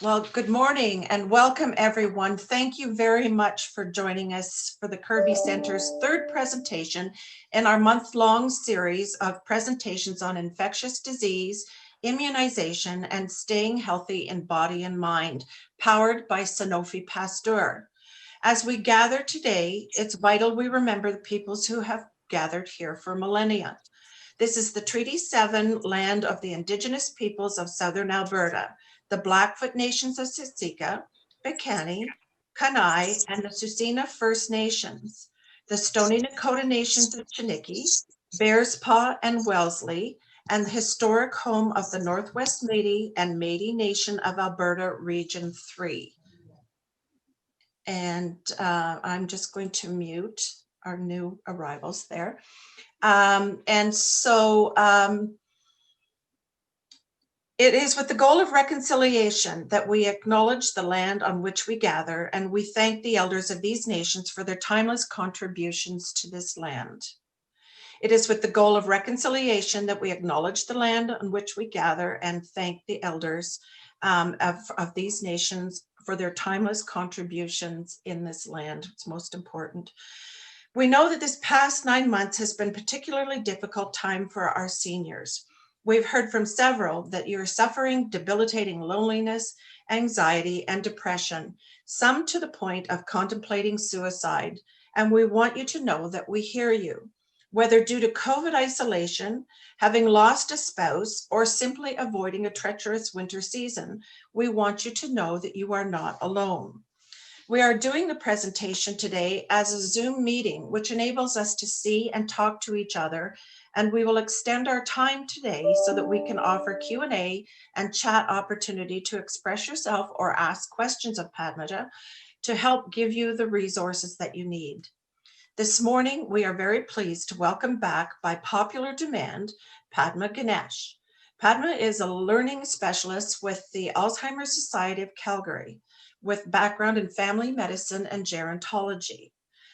Well, good morning and welcome everyone. Thank you very much for joining us for the Kerby Center's third presentation in our month-long series of presentations on infectious disease, immunization, and staying healthy in body and mind, powered by Sanofi Pasteur. As we gather today, it's vital we remember the peoples who have gathered here for millennia. This is the Treaty 7 land of the Indigenous peoples of Southern Alberta, the Blackfoot Nations of Siksika, Piikani, Kainai, and the Tsuut'ina First Nations, the Stoney Nakoda Nations of Chiniki, Bearspaw and Wellesley, and the historic home of the Northwest Métis and Métis Nation of Alberta Region 3. And I'm just going to mute our new arrivals there. It is with the goal of reconciliation that we acknowledge the land on which we gather, and we thank the elders of these nations for their timeless contributions to this land. It is with the goal of reconciliation that we acknowledge the land on which we gather and thank the elders of these nations for their timeless contributions in this land. It's most important. We know that this past 9 months has been a particularly difficult time for our seniors. We've heard from several that you're suffering debilitating loneliness, anxiety, and depression, some to the point of contemplating suicide. And we want you to know that we hear you. Whether due to COVID isolation, having lost a spouse, or simply avoiding a treacherous winter season, we want you to know that you are not alone. We are doing the presentation today as a Zoom meeting, which enables us to see and talk to each other, and we will extend our time today so that we can offer Q&A and chat opportunity to express yourself or ask questions of Padmaja to help give you the resources that you need. This morning, we are very pleased to welcome back, by popular demand, Padma Genesh. Padma is a learning specialist with the Alzheimer Society of Calgary, with background in family medicine and gerontology.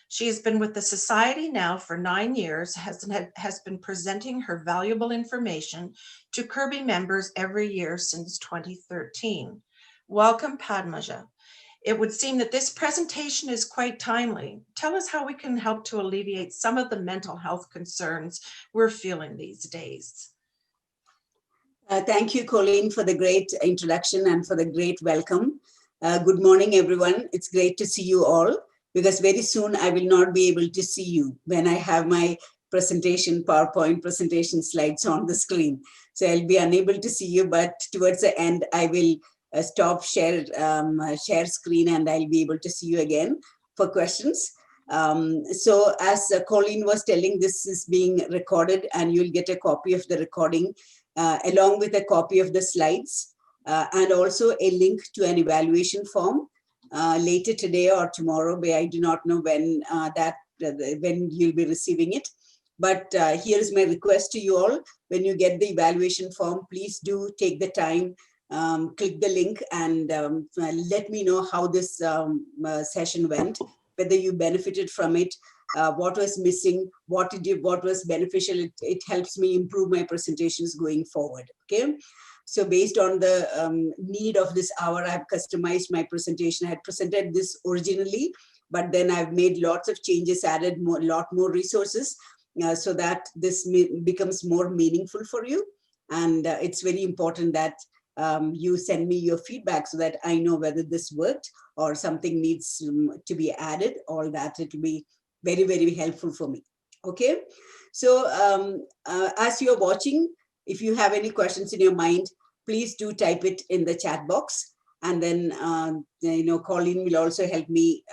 She has been with the Society now for 9 years, has been presenting her valuable information to Kerby members every year since 2013. Welcome, Padmaja. It would seem that this presentation is quite timely. Tell us how we can help to alleviate some of the mental health concerns we're feeling these days. Thank you, Colleen, for the great introduction and for the great welcome. Good morning, everyone. It's great to see you all, because very soon I will not be able to see you when I have my presentation, PowerPoint presentation slides on the screen. So I'll be unable to see you, but towards the end, I will stop share screen and I'll be able to see you again for questions. So as Colleen was telling, this is being recorded and you'll get a copy of the recording along with a copy of the slides and also a link to an evaluation form later today or tomorrow, but I do not know when when you'll be receiving it. But here's my request to you all. When you get the evaluation form, please do take the time, click the link and let me know how this session went, whether you benefited from it, what was missing, what was beneficial. It helps me improve my presentations going forward, okay? So based on the need of this hour, I've customized my presentation. I had presented this originally, but then I've made lots of changes, added a lot more resources so that this becomes more meaningful for you. And it's very important that you send me your feedback so that I know whether this worked or something needs to be added, or that it will be very, very helpful for me. Okay. So as you're watching, if you have any questions in your mind, please do type it in the chat box. And then, Colleen will also help me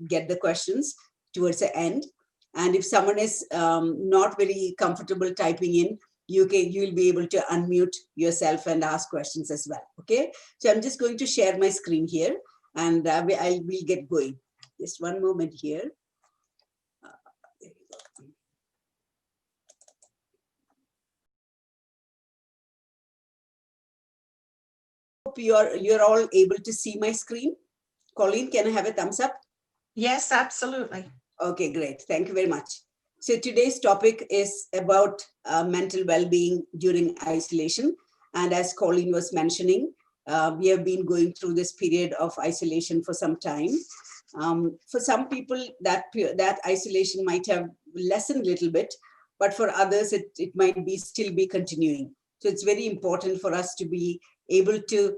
get the questions towards the end. And if someone is not very comfortable typing in, you'll be able to unmute yourself and ask questions as well. Okay. So I'm just going to share my screen here and we'll get going. Just one moment here. Hope you're all able to see my screen. Colleen, can I have a thumbs up? Yes, absolutely. Okay, great. Thank you very much. So today's topic is about mental well-being during isolation. And as Colleen was mentioning, We have been going through this period of isolation for some time. For some people, that isolation might have lessened a little bit, but for others, it might be still be continuing. So it's very important for us to be able to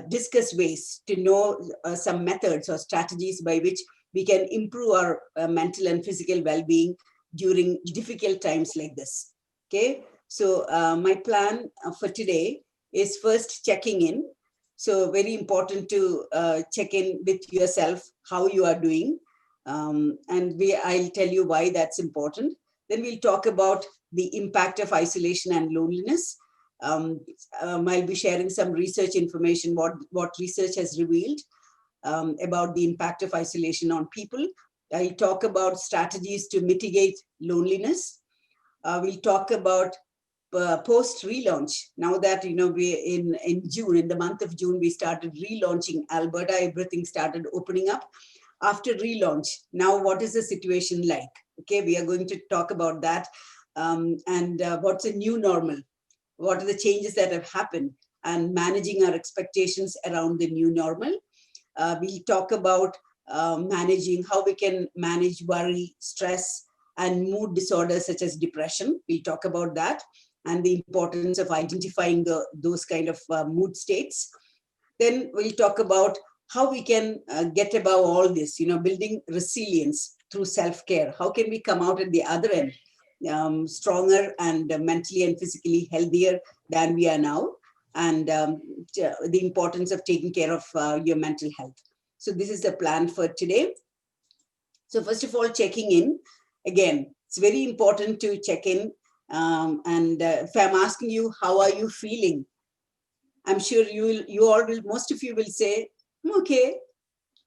discuss ways to know some methods or strategies by which we can improve our mental and physical well-being during difficult times like this. Okay, so my plan for today is first checking in. So very important to check in with yourself, how you are doing. And I'll tell you why that's important. Then we'll talk about the impact of isolation and loneliness. I'll be sharing some research information, what research has revealed about the impact of isolation on people. I'll talk about strategies to mitigate loneliness. We'll talk about post-relaunch. Now that, we in June, in the month of June, we started relaunching Alberta, everything started opening up. After relaunch, now what is the situation like? Okay, we are going to talk about that. And what's a new normal? What are the changes that have happened and managing our expectations around the new normal? We'll talk about managing how we can manage worry, stress, and mood disorders such as depression. We'll talk about that and the importance of identifying those kind of mood states. Then we'll talk about how we can get above all this, building resilience through self-care. How can we come out at the other end stronger and mentally and physically healthier than we are now? And the importance of taking care of your mental health. So this is the plan for today. So first of all, checking in. Again, it's very important to check in. And if I'm asking you, how are you feeling? I'm sure most of you will say, I'm okay.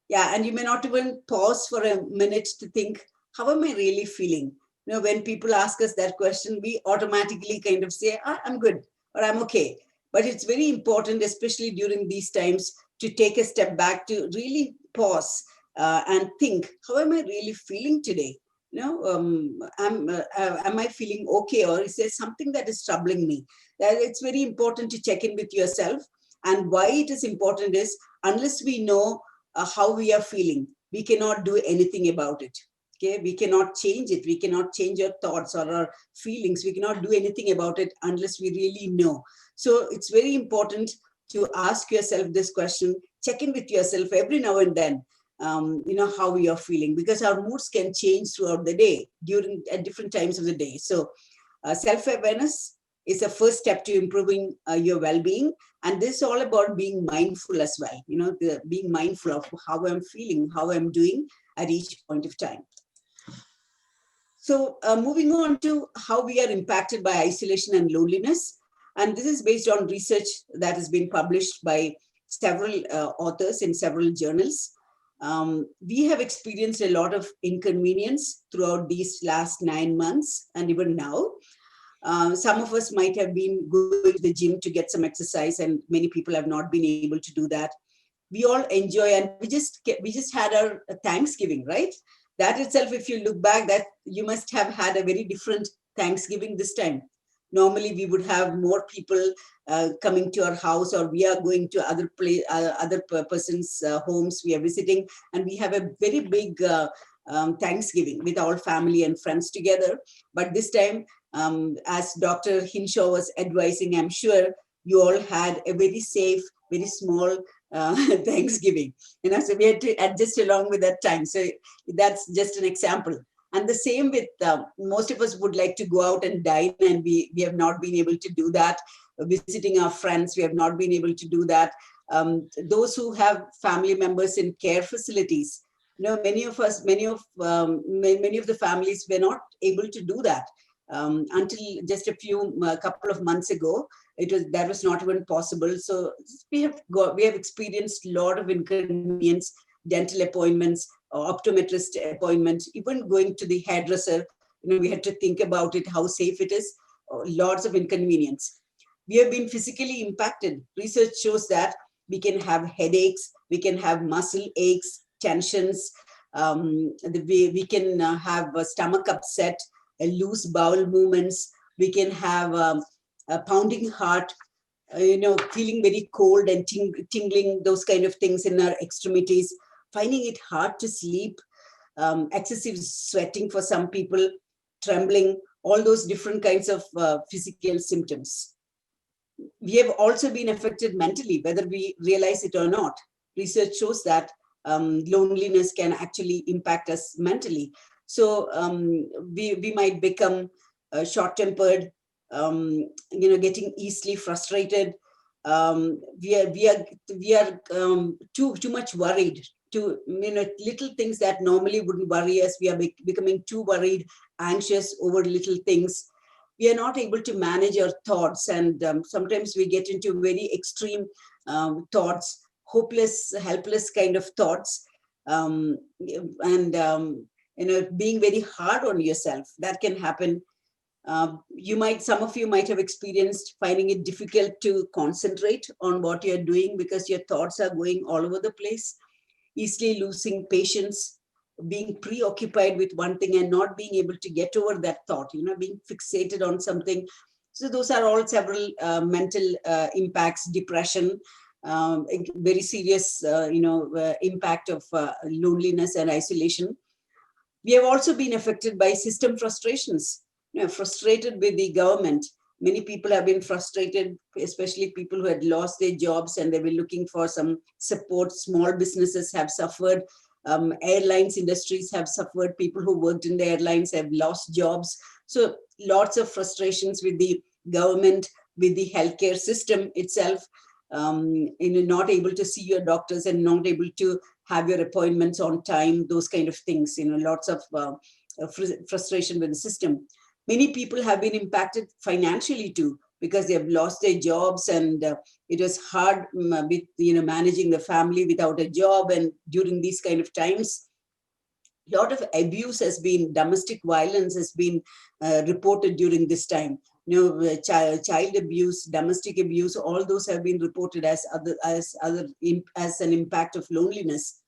Yeah, and you may not even pause for a minute to think, how am I really feeling? When people ask us that question, we automatically kind of say, I'm good, or I'm okay. But it's very important, especially during these times, to take a step back, to really pause and think, how am I really feeling today? Am I feeling okay, or is there something that is troubling me? That it's very important to check in with yourself. And why it is important is, unless we know how we are feeling, we cannot do anything about it. Okay, we cannot change it. We cannot change our thoughts or our feelings. We cannot do anything about it unless we really know. So it's very important to ask yourself this question, check in with yourself every now and then, how we are feeling, because our moods can change throughout the day at different times of the day. So self-awareness is a first step to improving your well-being. And this is all about being mindful as well, being mindful of how I'm feeling, how I'm doing at each point of time. So moving on to how we are impacted by isolation and loneliness. And this is based on research that has been published by several authors in several journals. We have experienced a lot of inconvenience throughout these last 9 months and even now. Some of us might have been going to the gym to get some exercise, and many people have not been able to do that. We all enjoy, and we just had our Thanksgiving, right? That itself, if you look back, that you must have had a very different Thanksgiving this time. Normally, we would have more people coming to our house, or we are going to other person's homes. We are visiting, and we have a very big Thanksgiving with all family and friends together. But this time, as Dr. Hinshaw was advising, I'm sure you all had a very safe, very small Thanksgiving. So we had to adjust along with that time. So that's just an example. And the same with most of us would like to go out and dine, and we have not been able to do that. Visiting our friends, we have not been able to do that. Those who have family members in care facilities, many of the families were not able to do that until just a couple of months ago. That was not even possible. So we have experienced a lot of inconvenience, dental appointments, optometrist appointments, even going to the hairdresser. We had to think about it, how safe it is. Lots of inconvenience. We have been physically impacted. Research shows that we can have headaches, we can have muscle aches, tensions, we can have a stomach upset, loose bowel movements, we can have a pounding heart, feeling very cold and tingling, those kind of things in our extremities, finding it hard to sleep, excessive sweating for some people, trembling, all those different kinds of physical symptoms. We have also been affected mentally, whether we realize it or not. Research shows that loneliness can actually impact us mentally. So we might become short-tempered, getting easily frustrated. We are too much worried. Little things that normally wouldn't worry us, we are becoming too worried, anxious over little things. We are not able to manage our thoughts, and sometimes we get into very extreme thoughts, hopeless, helpless kind of thoughts, and being very hard on yourself. That can happen. Some of you might have experienced finding it difficult to concentrate on what you're doing because your thoughts are going all over the place, easily losing patience, being preoccupied with one thing and not being able to get over that thought, being fixated on something. So those are all several mental impacts, depression, very serious, impact of loneliness and isolation. We have also been affected by system frustrations, frustrated with the government. Many people have been frustrated, especially people who had lost their jobs and they were looking for some support. Small businesses have suffered. Airlines industries have suffered. People who worked in the airlines have lost jobs. So lots of frustrations with the government, with the healthcare system itself, not able to see your doctors and not able to have your appointments on time, those kind of things, lots of frustration with the system. Many people have been impacted financially too, because they have lost their jobs, and it was hard with managing the family without a job. And during these kind of times, a lot of abuse has been, domestic violence has been reported during this time. Child abuse, domestic abuse, all those have been reported as an impact of loneliness.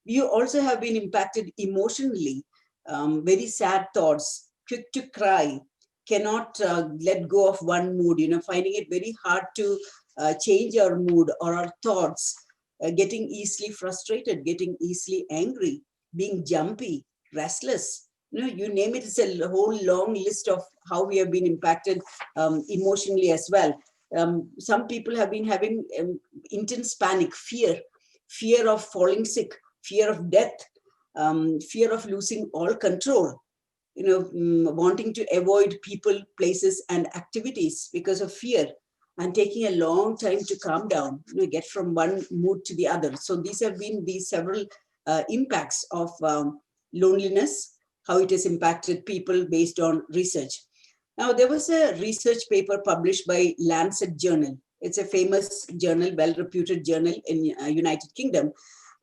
We also have been impacted emotionally, very sad thoughts, quick to cry, cannot let go of one mood, finding it very hard to change our mood or our thoughts, getting easily frustrated, getting easily angry, being jumpy, restless. You name it, it's a whole long list of how we have been impacted emotionally as well. Some people have been having intense panic, fear of falling sick, fear of death, fear of losing all control, wanting to avoid people, places, and activities because of fear, and taking a long time to calm down, get from one mood to the other. So these have been these several impacts of loneliness, how it has impacted people based on research. Now, there was a research paper published by Lancet Journal. It's a famous journal, well-reputed journal in United Kingdom.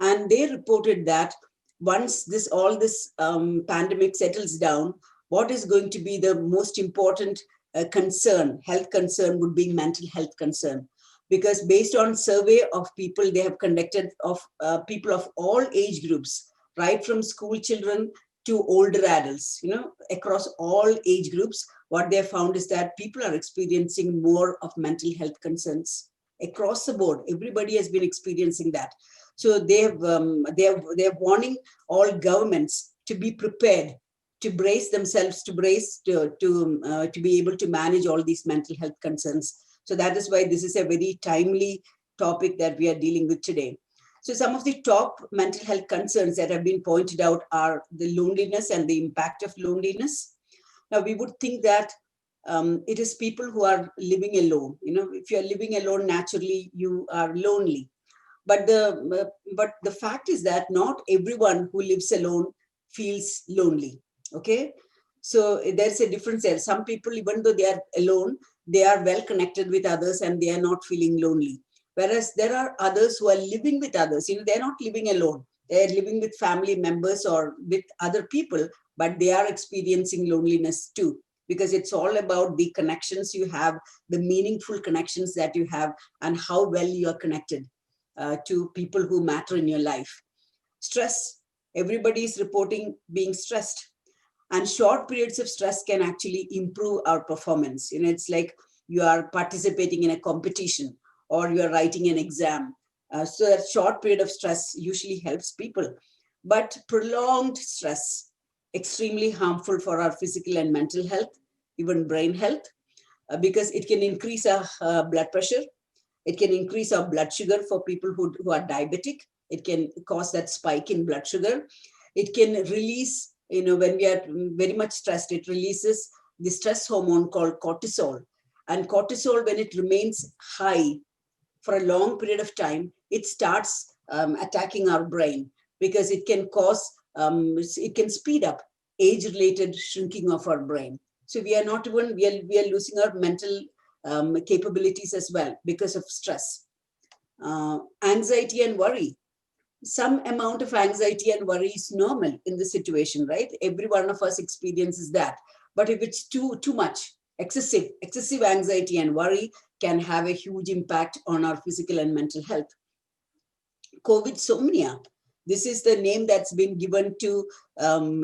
And they reported that once all this pandemic settles down, what is going to be the most important concern, health concern, would be mental health concern. Because based on survey of people they have conducted of people of all age groups, right from school children to older adults, across all age groups, what they have found is that people are experiencing more of mental health concerns across the board. Everybody has been experiencing that. So they're warning all governments to be prepared, to brace themselves, to be able to manage all these mental health concerns. So that is why this is a very timely topic that we are dealing with today. So some of the top mental health concerns that have been pointed out are the loneliness and the impact of loneliness. Now, we would think that it is people who are living alone. If you're living alone, naturally, you are lonely. But the fact is that not everyone who lives alone feels lonely. Okay, so there's a difference there. Some people, even though they are alone, they are well connected with others and they are not feeling lonely. Whereas there are others who are living with others. They're not living alone. They're living with family members or with other people, but they are experiencing loneliness too, because it's all about the connections you have, the meaningful connections that you have, and how well you are connected to people who matter in your life. Stress. Everybody is reporting being stressed. And short periods of stress can actually improve our performance. It's like you are participating in a competition, or you are writing an exam. So that short period of stress usually helps people. But prolonged stress, extremely harmful for our physical and mental health, even brain health, because it can increase our blood pressure. It can increase our blood sugar for people who are diabetic. It can cause that spike in blood sugar. It can release, when we are very much stressed, it releases the stress hormone called cortisol. And cortisol, when it remains high for a long period of time, it starts attacking our brain, because it can cause, it can speed up age-related shrinking of our brain. So we are not even, we are losing our mental capabilities as well because of stress. Anxiety and worry. Some amount of anxiety and worry is normal in the situation, right? Every one of us experiences that. But if it's too much, excessive anxiety and worry can have a huge impact on our physical and mental health. COVID-somnia. This is the name that's been given to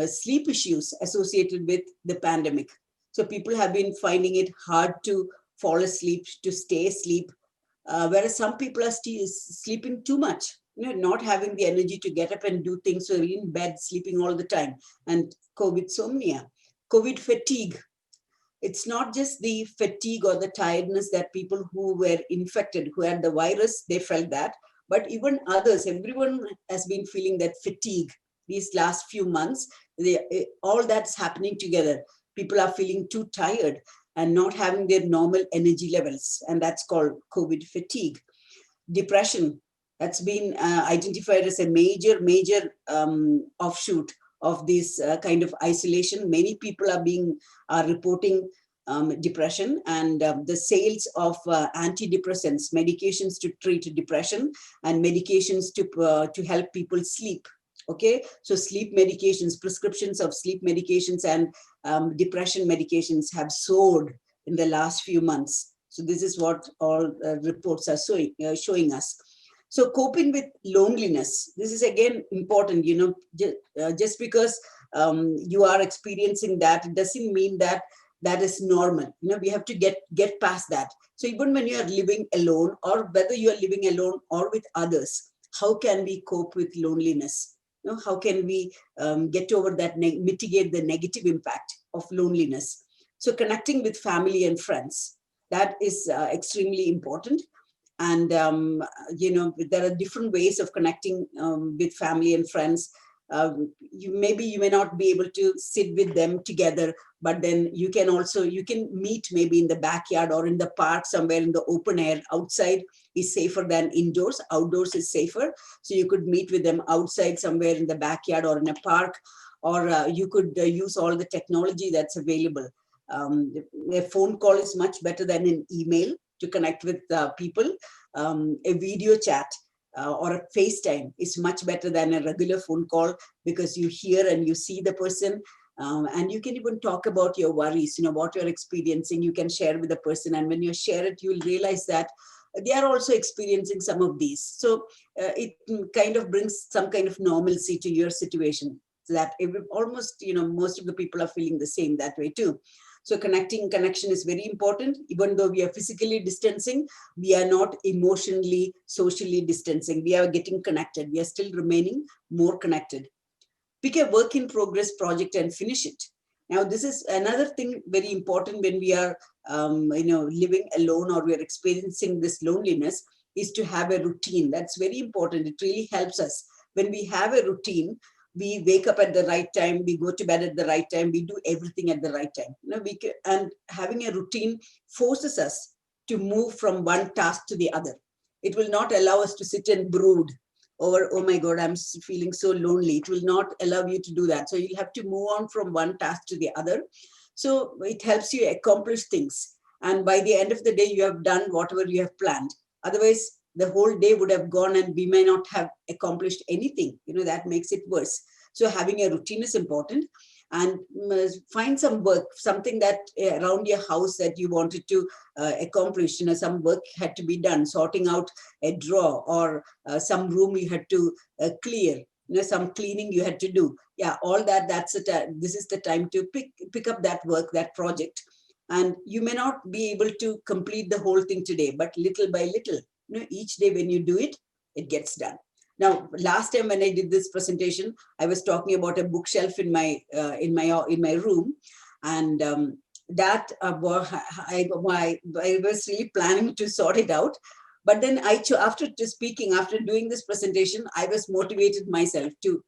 sleep issues associated with the pandemic. So people have been finding it hard to fall asleep, to stay asleep, whereas some people are still sleeping too much, not having the energy to get up and do things, so in bed, sleeping all the time. And COVID-somnia. COVID fatigue. It's not just the fatigue or the tiredness that people who were infected, who had the virus, they felt that, but even others, everyone has been feeling that fatigue these last few months. All that's happening together. People are feeling too tired and not having their normal energy levels, and that's called COVID fatigue. Depression, that's been identified as a major offshoot of this kind of isolation. Many people are reporting depression, and the sales of antidepressants, medications to treat depression, and medications to help people sleep. Okay, so sleep medications, prescriptions of sleep medications and depression medications have soared in the last few months. So this is what all reports are showing us. So coping with loneliness, this is again important. Just because you are experiencing that, it doesn't mean that that is normal. We have to get past that. So even when you are living alone, or whether you are living alone or with others, how can we cope with loneliness? How can we get over that, mitigate the negative impact of loneliness? So connecting with family and friends, that is extremely important. And, there are different ways of connecting with family and friends. You may not be able to sit with them together, but then you can meet maybe in the backyard or in the park, somewhere in the open air. Outside is safer than indoors. Outdoors is safer. So you could meet with them outside, somewhere in the backyard or in a park, or you could use all the technology that's available. A phone call is much better than an email to connect with people. A video chat or a FaceTime is much better than a regular phone call, because you hear and you see the person, and you can even talk about your worries, what you're experiencing, you can share with the person. And when you share it, you'll realize that they are also experiencing some of these. So it kind of brings some kind of normalcy to your situation, so that almost, most of the people are feeling the same that way too. So connection is very important. Even though we are physically distancing, we are not emotionally, socially distancing. We are getting connected. We are still remaining more connected. Pick a work in progress project and finish it. Now, this is another thing very important when we are, living alone, or we are experiencing this loneliness, is to have a routine. That's very important. It really helps us. When we have a routine, we wake up at the right time, we go to bed at the right time, we do everything at the right time. And having a routine forces us to move from one task to the other. It will not allow us to sit and brood over, oh my God, I'm feeling so lonely. It will not allow you to do that. So you'll have to move on from one task to the other. So it helps you accomplish things. And by the end of the day, you have done whatever you have planned. Otherwise, the whole day would have gone and we may not have accomplished anything. That makes it worse. So having a routine is important. And find some work, something that around your house that you wanted to accomplish. Some work had to be done, sorting out a drawer, or some room you had to clear. Some cleaning you had to do. Yeah, all that. This is the time to pick up that work, that project, And you may not be able to complete the whole thing today, but little by little, each day when you do it, it gets done. Now, last time when I did this presentation, I was talking about a bookshelf in my room, and that I was really planning to sort it out. But then after doing this presentation, I was motivated myself to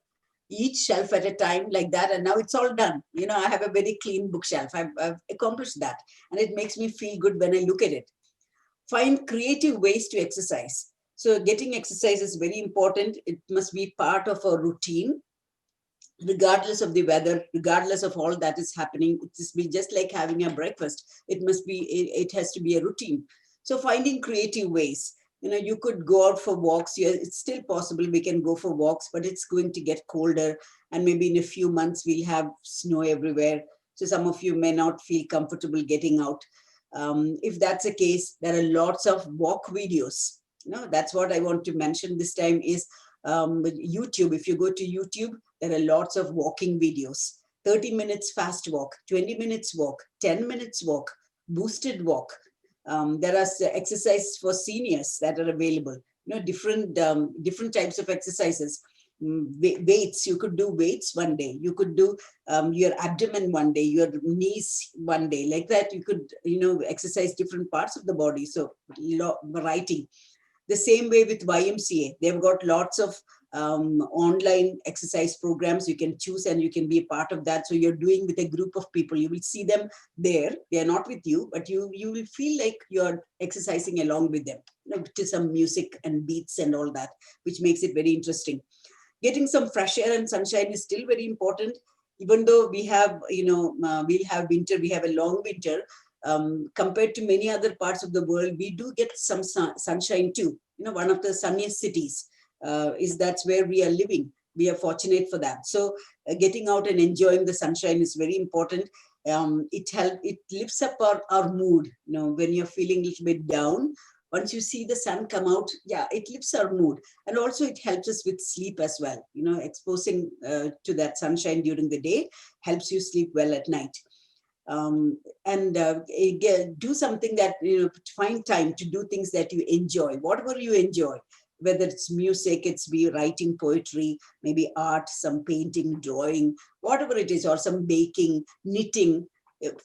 each shelf at a time like that, and now it's all done. I have a very clean bookshelf. I've accomplished that, and it makes me feel good when I look at it. Find creative ways to exercise. So getting exercise is very important. It must be part of a routine, regardless of the weather, regardless of all that is happening. It is just like having a breakfast. It has to be a routine. So finding creative ways. You could go out for walks. It's still possible we can go for walks, but it's going to get colder. And maybe in a few months, we'll have snow everywhere. So some of you may not feel comfortable getting out. If that's the case, there are lots of walk videos. That's what I want to mention this time is YouTube. If you go to YouTube, there are lots of walking videos. 30 minutes fast walk, 20 minutes walk, 10 minutes walk, boosted walk. There are exercises for seniors that are available. Different types of exercises. Weights, you could do weights one day. You could do your abdomen one day, your knees one day. Like that, you could exercise different parts of the body. So variety. The same way with YMCA, they've got lots of online exercise programs you can choose, and you can be a part of that. So you're doing with a group of people. You will see them there. They are not with you, but you will feel like you're exercising along with them, to some music and beats and all that, which makes it very interesting. Getting some fresh air and sunshine is still very important. Even though we have, we'll have winter, we have a long winter. Compared to many other parts of the world, we do get some sunshine too. One of the sunniest cities that's where we are living. We are fortunate for that. So getting out and enjoying the sunshine is very important. It lifts up our mood. When you're feeling a little bit down, once you see the sun come out, it lifts our mood. And also it helps us with sleep as well. Exposing to that sunshine during the day helps you sleep well at night. Do something that, find time to do things that you enjoy, whatever you enjoy, whether it's music, it's be writing poetry, maybe art, some painting, drawing, whatever it is, or some baking, knitting.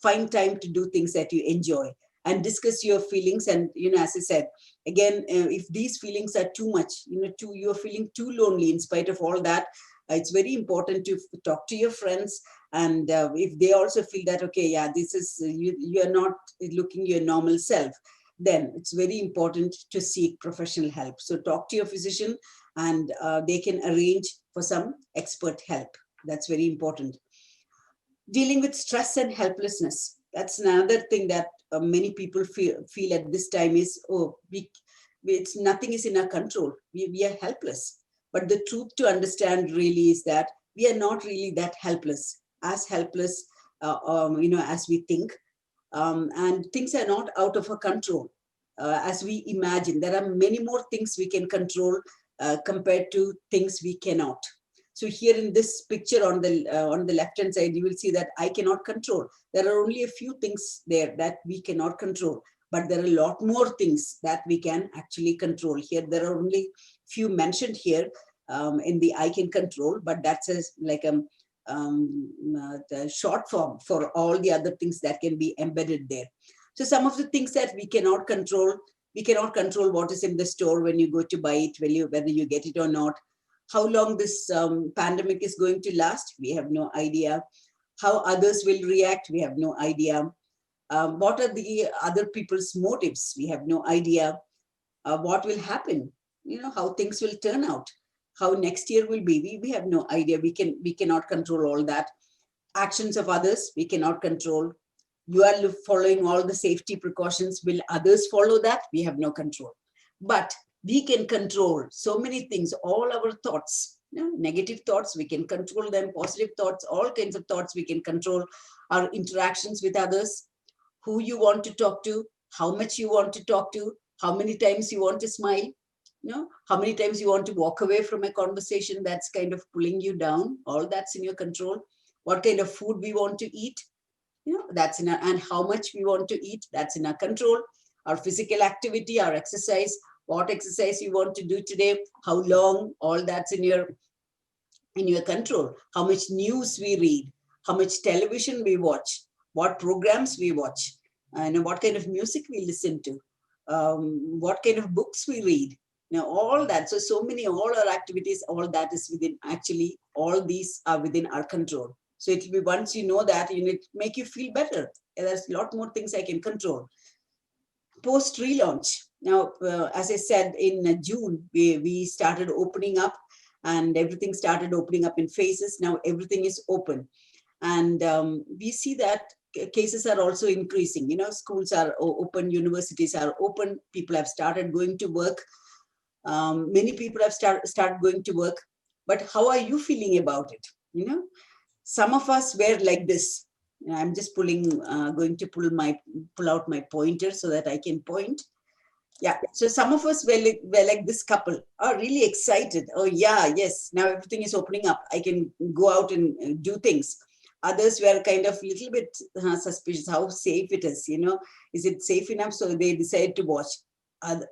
Find time to do things that you enjoy and discuss your feelings. And, as I said, again, if these feelings are too much, you're feeling too lonely in spite of all that, it's very important to talk to your friends. And if they also feel that, okay, this is, you're not looking your normal self, then it's very important to seek professional help. So talk to your physician, and they can arrange for some expert help. That's very important. Dealing with stress and helplessness. That's another thing that many people feel at this time is, nothing is in our control. We are helpless. But the truth to understand really is that we are not really that helpless, as we think. And things are not out of our control as we imagine. There are many more things we can control compared to things we cannot. So here in this picture on the left-hand side, you will see that I cannot control. There are only a few things there that we cannot control, but there are a lot more things that we can actually control. Here, there are only few mentioned here in the I can control, but that's the short form for all the other things that can be embedded there. So some of the things that we cannot control what is in the store when you go to buy it, whether you get it or not. How long this pandemic is going to last, we have no idea. How others will react, we have no idea. What are the other people's motives? We have no idea. What will happen? How things will turn out. How next year will be, we have no idea. We cannot control all that. Actions of others, we cannot control. You are following all the safety precautions. Will others follow that? We have no control. But we can control so many things, all our thoughts. Negative thoughts, we can control them. Positive thoughts, all kinds of thoughts we can control. Our interactions with others, who you want to talk to, how much you want to talk to, how many times you want to smile, how many times you want to walk away from a conversation that's kind of pulling you down. All that's in your control. What kind of food we want to eat, That's in our, and how much we want to eat, that's in our control. Our physical activity, our exercise, what exercise you want to do today, how long, all that's in your control. How much news we read, how much television we watch, what programs we watch, and what kind of music we listen to, what kind of books we read, all that. So many, all our activities, all that is within, actually all these are within our control. So it will be, once you know that, it make you feel better. There's a lot more things I can control. Post-relaunch. Now, as I said, in June, we started opening up, and everything started opening up in phases. Now everything is open. And we see that cases are also increasing. Schools are open, universities are open, people have started going to work. Many people have started going to work. But how are you feeling about it? Some of us were like this. I'm just going to pull out my pointer so that I can point. Yeah, so some of us were like this couple, are really excited. Oh yeah, yes, now everything is opening up. I can go out and do things. Others were kind of a little bit suspicious how safe it is. Is it safe enough? So they decided to watch.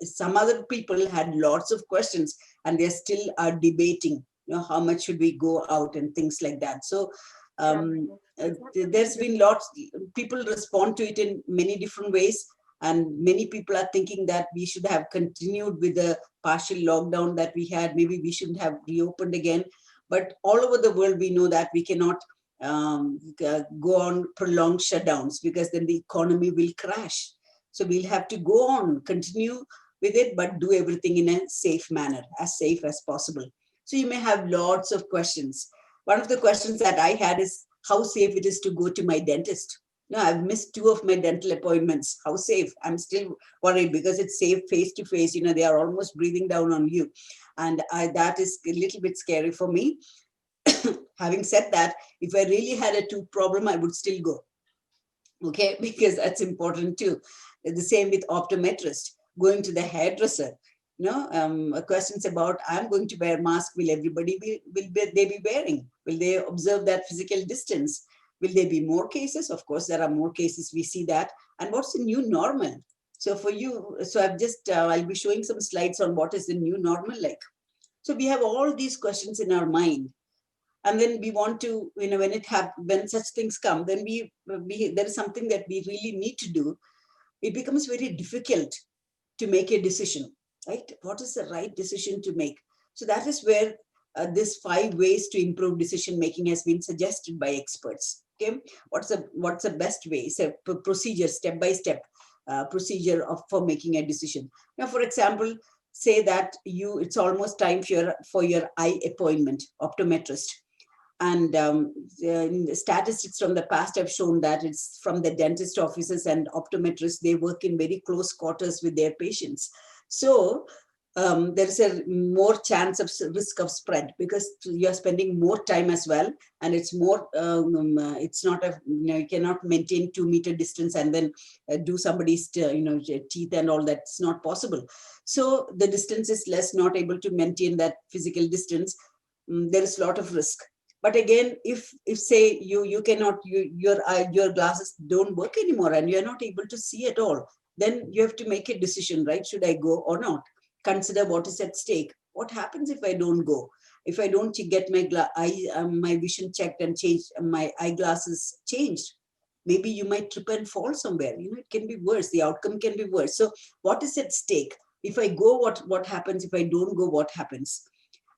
Some other people had lots of questions, and they still are debating. How much should we go out and things like that. So there's been lots. People respond to it in many different ways. And many people are thinking that we should have continued with the partial lockdown that we had. Maybe we shouldn't have reopened again. But all over the world, we know that we cannot go on prolonged shutdowns, because then the economy will crash. So we'll have to go on, continue with it, but do everything in a safe manner, as safe as possible. So you may have lots of questions. One of the questions that I had is how safe it is to go to my dentist. I've missed 2 of my dental appointments. How safe? I'm still worried, because it's safe face to face. They are almost breathing down on you. And that is a little bit scary for me. Having said that, if I really had a tooth problem, I would still go. Okay, because that's important too. The same with optometrist, going to the hairdresser. Questions about, I'm going to wear mask. Will everybody will they be wearing? Will they observe that physical distance? Will there be more cases? Of course, there are more cases. We see that. And what's the new normal? So for you, so I'll be showing some slides on what is the new normal like. So we have all these questions in our mind. And then we want to, when such things come, then there is something that we really need to do. It becomes very difficult to make a decision, right? What is the right decision to make? So that is where this 5 ways to improve decision making has been suggested by experts. Okay, what's the best way? It's a procedure, step-by-step procedure for making a decision. Now, for example, say that it's almost time for your eye appointment, optometrist. And the statistics from the past have shown that it's from the dentist offices and optometrists, they work in very close quarters with their patients. So there is a more chance of risk of spread, because you're spending more time as well. And it's more, it's not you cannot maintain 2-meter distance and then do somebody's, teeth and all that. It's not possible. So the distance is less, not able to maintain that physical distance. There is a lot of risk. But again, if say you cannot, your glasses don't work anymore and you're not able to see at all, then you have to make a decision, right? Should I go or not? Consider what is at stake. What happens if I don't go? If I don't get my vision checked and changed, my eyeglasses changed, maybe you might trip and fall somewhere. It can be worse. The outcome can be worse. So what is at stake? If I go, what happens? If I don't go, what happens?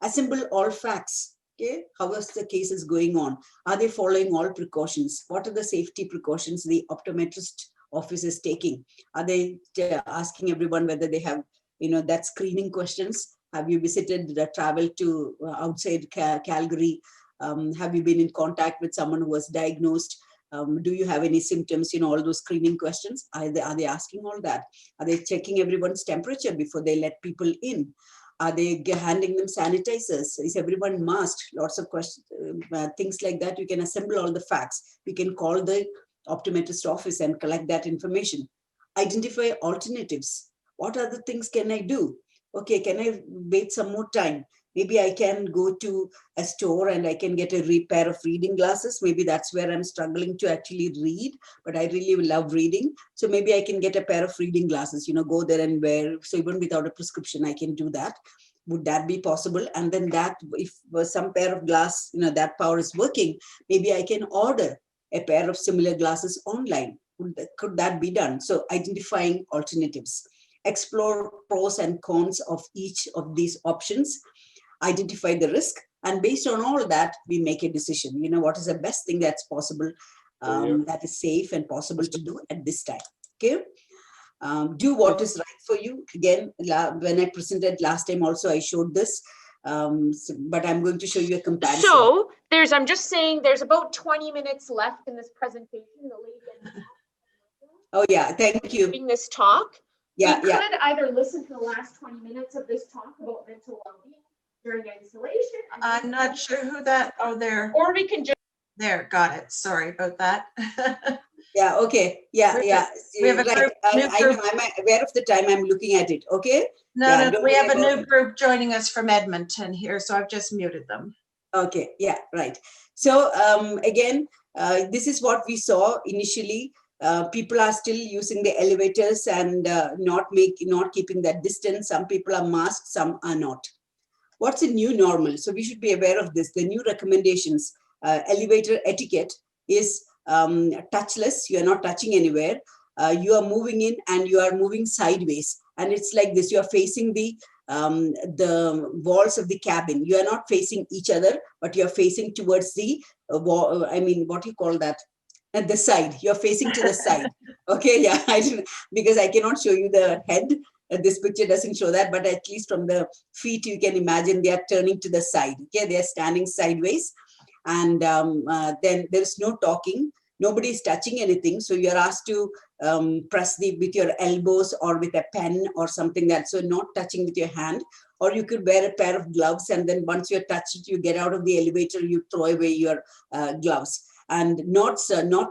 Assemble all facts. Okay, how is the case is going on? Are they following all precautions? What are the safety precautions the optometrist office is taking? Are they asking everyone whether they have, that screening questions? Have you visited, travel to outside Calgary? Have you been in contact with someone who was diagnosed? Do you have any symptoms? All those screening questions. Are they asking all that? Are they checking everyone's temperature before they let people in? Are they handing them sanitizers? Is everyone masked? Lots of questions, things like that. You can assemble all the facts. We can call the optometrist office and collect that information. Identify alternatives. What other things can I do? Okay, can I wait some more time? Maybe I can go to a store and I can get a pair of reading glasses. Maybe that's where I'm struggling to actually read, but I really love reading. So maybe I can get a pair of reading glasses, go there and wear. So even without a prescription, I can do that. Would that be possible? And then that, if some pair of glass, that power is working, maybe I can order a pair of similar glasses online. Could that be done? So identifying alternatives, explore pros and cons of each of these options, identify the risk, and based on all that, we make a decision. What is the best thing that's possible, that is safe and possible to do at this time. Okay. Do what is right for you. Again, when I presented last time also, I showed this, but I'm going to show you a comparison. So I'm just saying there's about 20 minutes left in this presentation. Oh yeah, thank you. Giving this talk. Yeah, we could either listen to the last 20 minutes of this talk about mental well-being during isolation. I'm not sure who that, there. Or we can just. There, got it. Sorry about that. Yeah, okay. Yeah. We have a group. I'm aware of the time. I'm looking at it. Okay. No, we have a new group joining us from Edmonton here, so I've just muted them. Okay. Yeah, right. So again, this is what we saw initially. People are still using the elevators and not keeping that distance. Some people are masked, some are not. What's a new normal? So we should be aware of this. The new recommendations, elevator etiquette is touchless. You are not touching anywhere. You are moving in and you are moving sideways. And it's like this. You are facing the walls of the cabin. You are not facing each other, but you are facing towards the wall. I mean, what do you call that? At the side. You're facing to the side. Okay, yeah. Because I cannot show you the head. This picture doesn't show that, but at least from the feet, you can imagine they are turning to the side. Okay, they are standing sideways. And then there's no talking. Nobody is touching anything. So you're asked to press with your elbows or with a pen or something that, so not touching with your hand. Or you could wear a pair of gloves, and then once you're touched, you get out of the elevator, you throw away your gloves. And not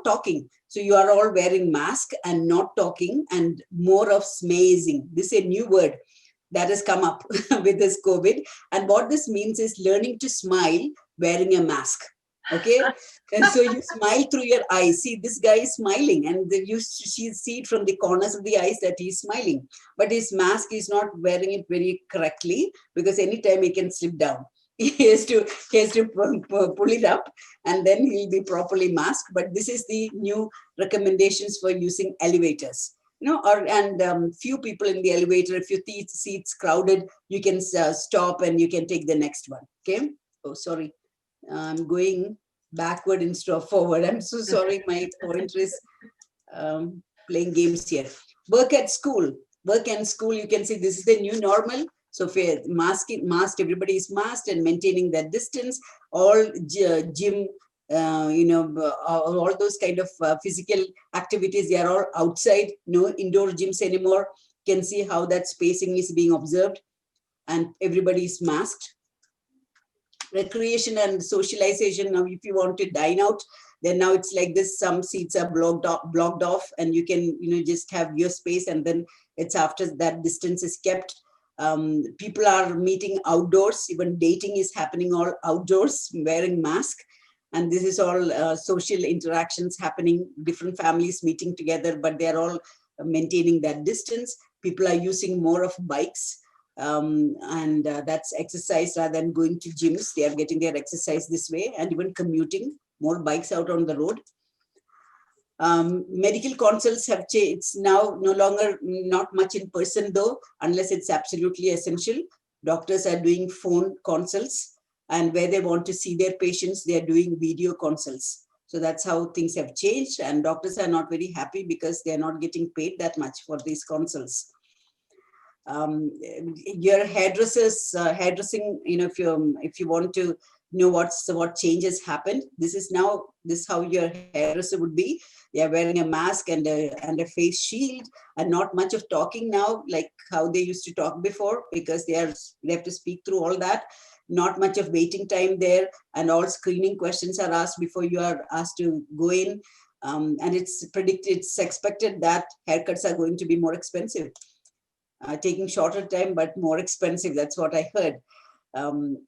talking. So you are all wearing mask and not talking, and more of smazing. This is a new word that has come up with this COVID. And what this means is learning to smile wearing a mask. Okay. And so you smile through your eyes. See, this guy is smiling, and you see it from the corners of the eyes that he's smiling. But his mask is not wearing it very correctly, because anytime he can slip down. He has to pull it up, and then he'll be properly masked. But this is the new recommendations for using elevators. Few people in the elevator. If you see it's crowded, you can stop and you can take the next one. Okay. Oh, sorry, I'm going backward instead of forward. I'm so sorry. My pointer is playing games here. Work and school. You can see this is the new normal. So for masked, everybody is masked and maintaining that distance. All gym, all those kind of physical activities, they are all outside. No indoor gyms anymore. You can see how that spacing is being observed, and everybody is masked. Recreation and socialization. Now, if you want to dine out, then now it's like this. Some seats are blocked off, and you can just have your space, and then it's after that distance is kept. People are meeting outdoors. Even dating is happening all outdoors, wearing mask. And this is all social interactions happening, different families meeting together, but they're all maintaining that distance. People are using more of bikes, and that's exercise rather than going to gyms. They are getting their exercise this way, and even commuting, more bikes out on the road. Medical consults have changed. It's now no longer not much in person though, unless it's absolutely essential. Doctors are doing phone consults, and where they want to see their patients, they are doing video consults. So that's how things have changed, and doctors are not very happy because they're not getting paid that much for these consults. Your hairdressing, if you want to know what changes happened, this is how your hairdresser would be. They are wearing a mask and a face shield, and not much of talking now, like how they used to talk before, because they have to speak through all that. Not much of waiting time there, and all screening questions are asked before you are asked to go in. And it's expected that haircuts are going to be more expensive. Taking shorter time, but more expensive. That's what I heard.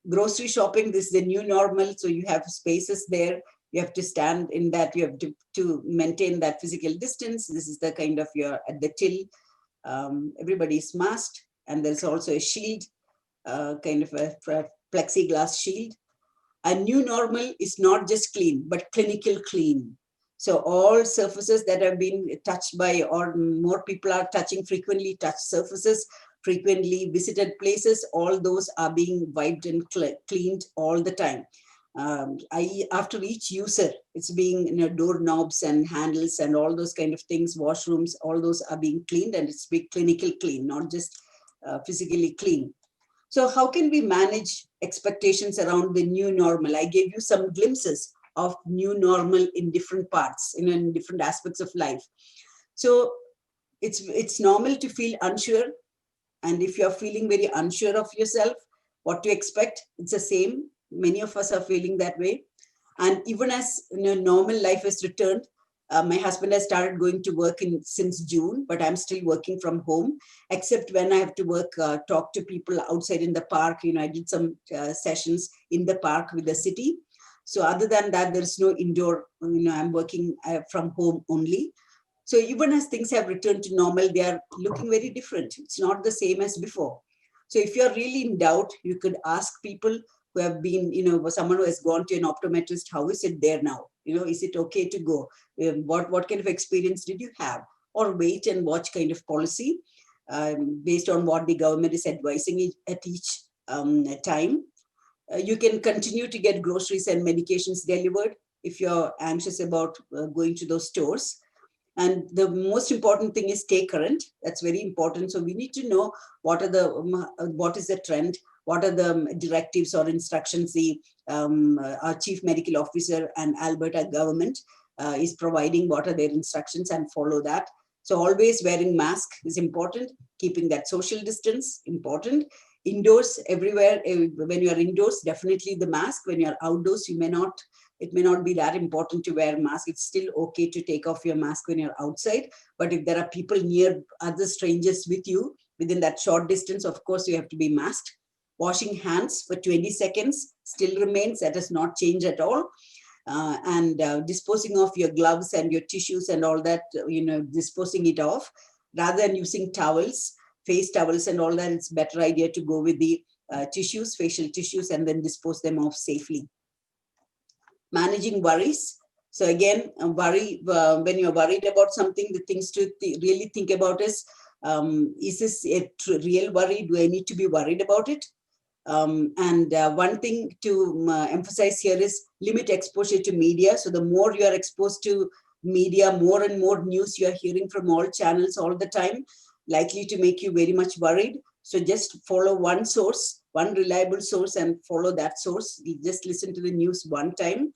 Grocery shopping, this is the new normal. So you have spaces there. You have to stand in that. You have to maintain that physical distance. This is the kind of your at the till. Everybody's masked, and there's also a shield, kind of a plexiglass shield. A new normal is not just clean, but clinical clean. So all surfaces that have been touched by, or more people are touching frequently touched surfaces, frequently visited places, all those are being wiped and cleaned all the time. After each user, it's being, doorknobs and handles and all those kind of things, washrooms, all those are being cleaned, and it's being clinical clean, not just physically clean. So how can we manage expectations around the new normal? I gave you some glimpses of new normal in different parts, in different aspects of life. So it's normal to feel unsure. And if you're feeling very unsure of yourself, what to expect, it's the same. Many of us are feeling that way. And even as normal life has returned, my husband has started going to work since June, but I'm still working from home, except when I have to work, talk to people outside in the park. I did some sessions in the park with the city. So other than that, there's no indoor, I'm working from home only. So even as things have returned to normal, they are looking very different. It's not the same as before. So if you're really in doubt, you could ask people who have been, someone who has gone to an optometrist, how is it there now? Is it okay to go? What kind of experience did you have? Or wait and watch kind of policy based on what the government is advising at each time. You can continue to get groceries and medications delivered if you're anxious about going to those stores. And the most important thing is stay current. That's very important. So we need to know what is the trend, what are the directives or instructions our chief medical officer and Alberta government is providing, what are their instructions, and follow that. So always wearing mask is important, keeping that social distance important. Indoors, everywhere, when you are indoors, definitely the mask. When you're outdoors, it may not be that important to wear a mask. It's still okay to take off your mask when you're outside. But if there are people near, other strangers with you, within that short distance, of course, you have to be masked. Washing hands for 20 seconds still remains. That has not changed at all. And disposing of your gloves and your tissues and all that, disposing it off. Rather than using towels, face towels and all that, it's a better idea to go with the tissues, facial tissues, and then dispose them off safely. Managing worries. So again, when you're worried about something, the things to really think about is this a real worry? Do I need to be worried about it? And one thing to emphasize here is limit exposure to media. So the more you are exposed to media, more and more news you are hearing from all channels all the time, likely to make you very much worried. So just follow one source, one reliable source, and follow that source. You just listen to the news one time.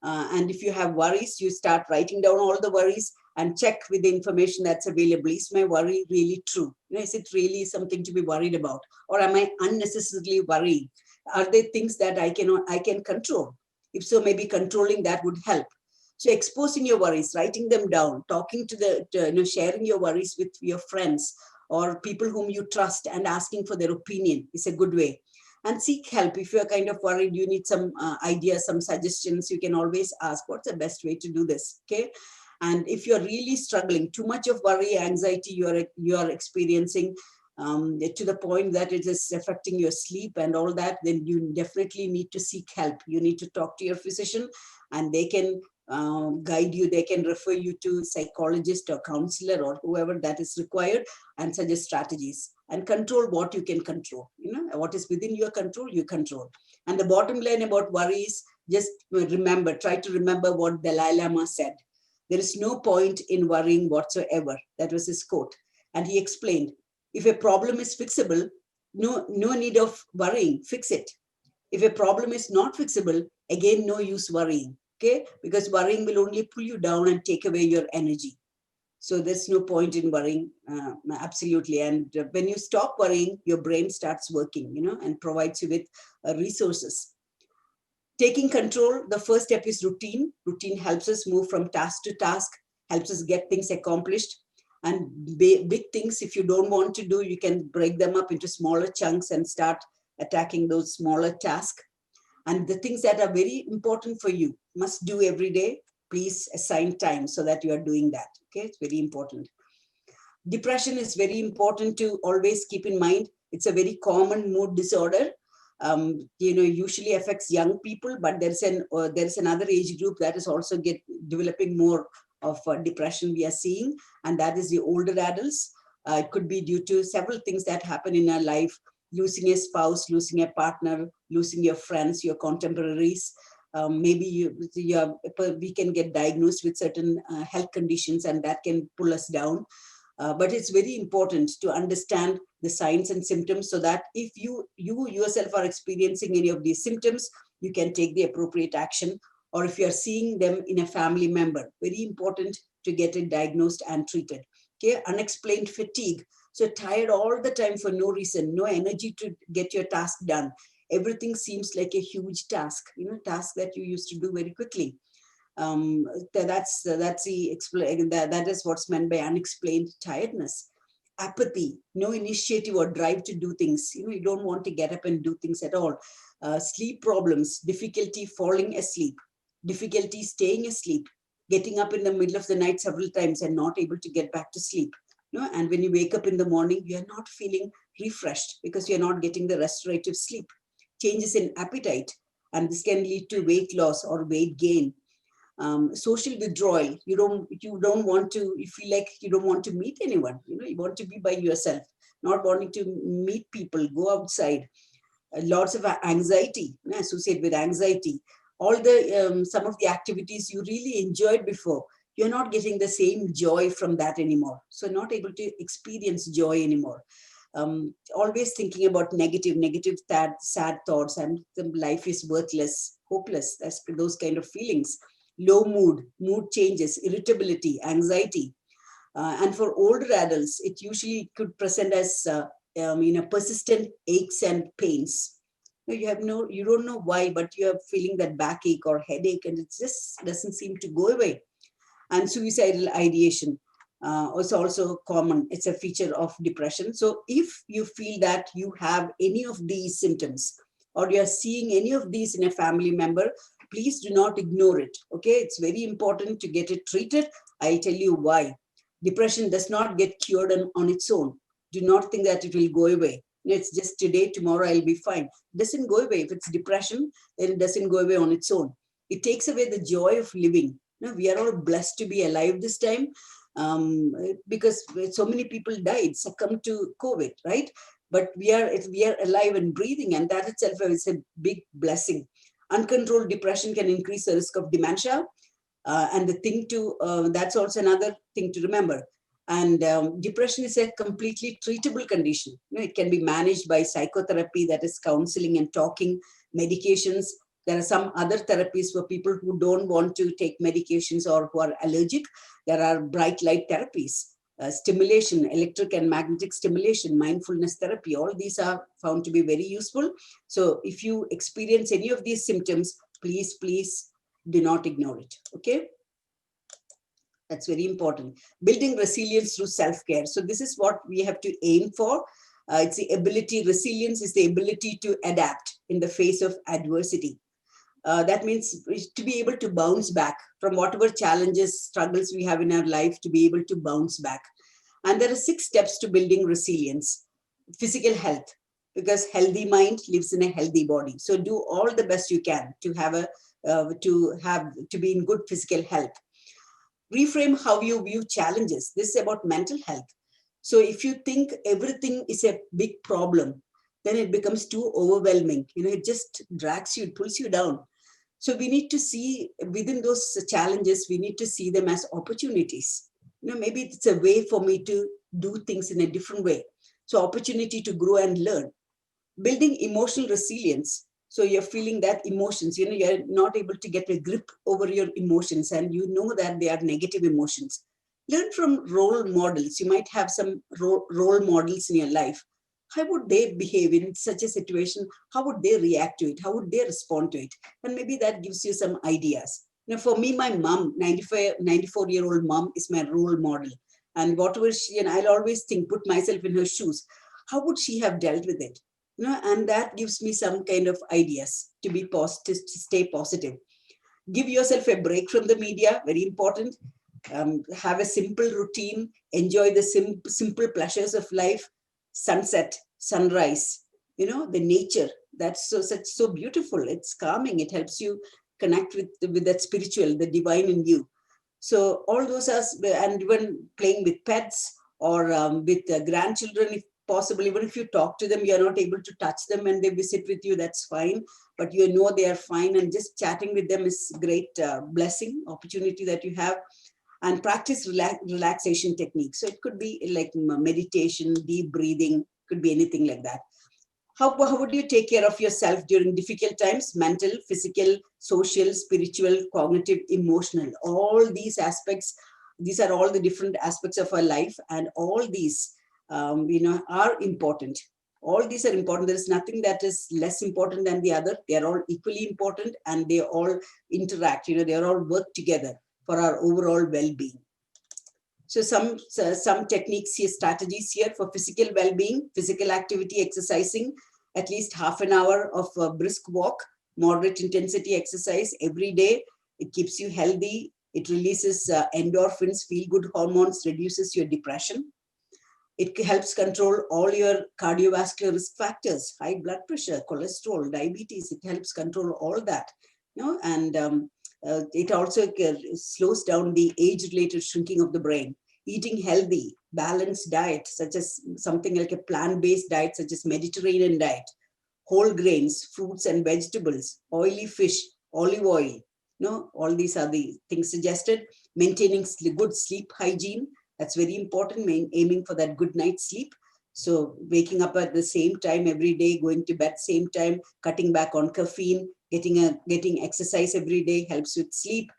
And if you have worries, you start writing down all the worries and check with the information that's available. Is my worry really true? Is it really something to be worried about? Or am I unnecessarily worrying? Are there things that I can control? If so, maybe controlling that would help. So exposing your worries, writing them down, talking to sharing your worries with your friends or people whom you trust and asking for their opinion is a good way. And seek help. If you're kind of worried, you need some ideas, some suggestions, you can always ask, what's the best way to do this? Okay. And if you're really struggling, too much of worry, anxiety you are experiencing to the point that it is affecting your sleep and all that, then you definitely need to seek help. You need to talk to your physician, and they can guide you. They can refer you to psychologist or counselor or whoever that is required, and suggest strategies and control what you can control. What is within your control, you control. And the bottom line about worry is just try to remember what Dalai Lama said. There is no point in worrying whatsoever. That was his quote. And he explained, if a problem is fixable, no need of worrying, fix it. If a problem is not fixable, again, no use worrying. Okay, because worrying will only pull you down and take away your energy. So there's no point in worrying, absolutely. And when you stop worrying, your brain starts working, and provides you with resources. Taking control, the first step is routine. Routine helps us move from task to task, helps us get things accomplished. And big things, if you don't want to do, you can break them up into smaller chunks and start attacking those smaller tasks. And the things that are very important for you, must do every day, please assign time so that you are doing that. Okay, it's very important. Depression is very important to always keep in mind. It's a very common mood disorder. Usually affects young people, but there's another age group that is also developing more of depression we are seeing, and that is the older adults. It could be due to several things that happen in our life: losing a spouse, losing a partner, losing your friends, your contemporaries. Maybe we can get diagnosed with certain health conditions, and that can pull us down. But it's very important to understand the signs and symptoms, so that if you yourself are experiencing any of these symptoms, you can take the appropriate action. Or if you are seeing them in a family member, very important to get it diagnosed and treated. Okay, unexplained fatigue. So tired all the time for no reason, no energy to get your task done. Everything seems like a huge task, task that you used to do very quickly. That is what's meant by unexplained tiredness. Apathy, no initiative or drive to do things. You don't want to get up and do things at all. Sleep problems, difficulty falling asleep, difficulty staying asleep, getting up in the middle of the night several times and not able to get back to sleep. And when you wake up in the morning, you're not feeling refreshed because you're not getting the restorative sleep. Changes in appetite, and this can lead to weight loss or weight gain. Social withdrawal. You feel like you don't want to meet anyone. You want to be by yourself, not wanting to meet people, go outside. Lots of anxiety associated with anxiety. All the some of the activities you really enjoyed before, you're not getting the same joy from that anymore. So not able to experience joy anymore. Always thinking about negative, sad thoughts, and life is worthless, hopeless. That's those kind of feelings. Low mood changes, irritability, anxiety. And for older adults, it usually could present as persistent aches and pains. You don't know why, but you are feeling that backache or headache, and it just doesn't seem to go away. And suicidal ideation is also common. It's a feature of depression. So if you feel that you have any of these symptoms, or you're seeing any of these in a family member, please do not ignore it. Okay, it's very important to get it treated. I'll tell you why. Depression does not get cured on its own. Do not think that it will go away. It's just today, tomorrow I'll be fine. It doesn't go away. If it's depression, then it doesn't go away on its own. It takes away the joy of living. We are all blessed to be alive this time, because so many people died, succumbed to COVID, right? But we are alive and breathing, and that itself is a big blessing. Uncontrolled depression can increase the risk of dementia, and that's also another thing to remember. And depression is a completely treatable condition. It can be managed by psychotherapy, that is counseling and talking, medications. There are some other therapies for people who don't want to take medications or who are allergic. There are bright light therapies, stimulation, electric and magnetic stimulation, mindfulness therapy. All these are found to be very useful. So if you experience any of these symptoms, please do not ignore it. Okay. That's very important. Building resilience through self-care. So this is what we have to aim for. It's the ability, resilience is the ability to adapt in the face of adversity. That means to be able to bounce back from whatever challenges, struggles we have in our life, to be able to bounce back. And there are 6 steps to building resilience. Physical health, because healthy mind lives in a healthy body. So do all the best you can to be in good physical health. Reframe how you view challenges. This is about mental health. So if you think everything is a big problem, then it becomes too overwhelming. It just drags you, it pulls you down. So we need to see within those challenges, we need to see them as opportunities. Maybe it's a way for me to do things in a different way. So opportunity to grow and learn. Building emotional resilience. So you're feeling that emotions, you're not able to get a grip over your emotions, and you know that they are negative emotions. Learn from role models. You might have some role models in your life. How would they behave in such a situation? How would they react to it? How would they respond to it? And maybe that gives you some ideas. For me, my mom, 94-year-old mom, is my role model. And whatever I'll always think, put myself in her shoes. How would she have dealt with it? and that gives me some kind of ideas to be positive, to stay positive. Give yourself a break from the media, very important. Have a simple routine, enjoy the simple pleasures of life, sunset, sunrise, the nature. That's so beautiful. It's calming. It helps you connect with that spiritual, the divine in you. So all those are, and even playing with pets or with grandchildren, if possible, even if you talk to them, you're not able to touch them and they visit with you, that's fine. But they are fine, and just chatting with them is great blessing, opportunity that you have. And practice relaxation techniques. So it could be like meditation, deep breathing, could be anything like that. How would you take care of yourself during difficult times? Mental, physical, social, spiritual, cognitive, emotional, all these aspects. These are all the different aspects of our life, and all these, are important. All these are important. There is nothing that is less important than the other. They are all equally important, and they all interact. They are all work together for our overall well-being. So some techniques here, strategies here for physical well-being, physical activity, exercising, at least half an hour of a brisk walk, moderate intensity exercise every day. It keeps you healthy. It releases endorphins, feel-good hormones, reduces your depression. It helps control all your cardiovascular risk factors, high blood pressure, cholesterol, diabetes. It helps control all that. And it also slows down the age-related shrinking of the brain. Eating healthy, balanced diet, such as something like a plant-based diet, such as Mediterranean diet, whole grains, fruits and vegetables, oily fish, olive oil. All these are the things suggested. Maintaining good sleep hygiene. That's very important, aiming for that good night's sleep. So waking up at the same time every day, going to bed same time, cutting back on caffeine, getting exercise every day helps with sleep.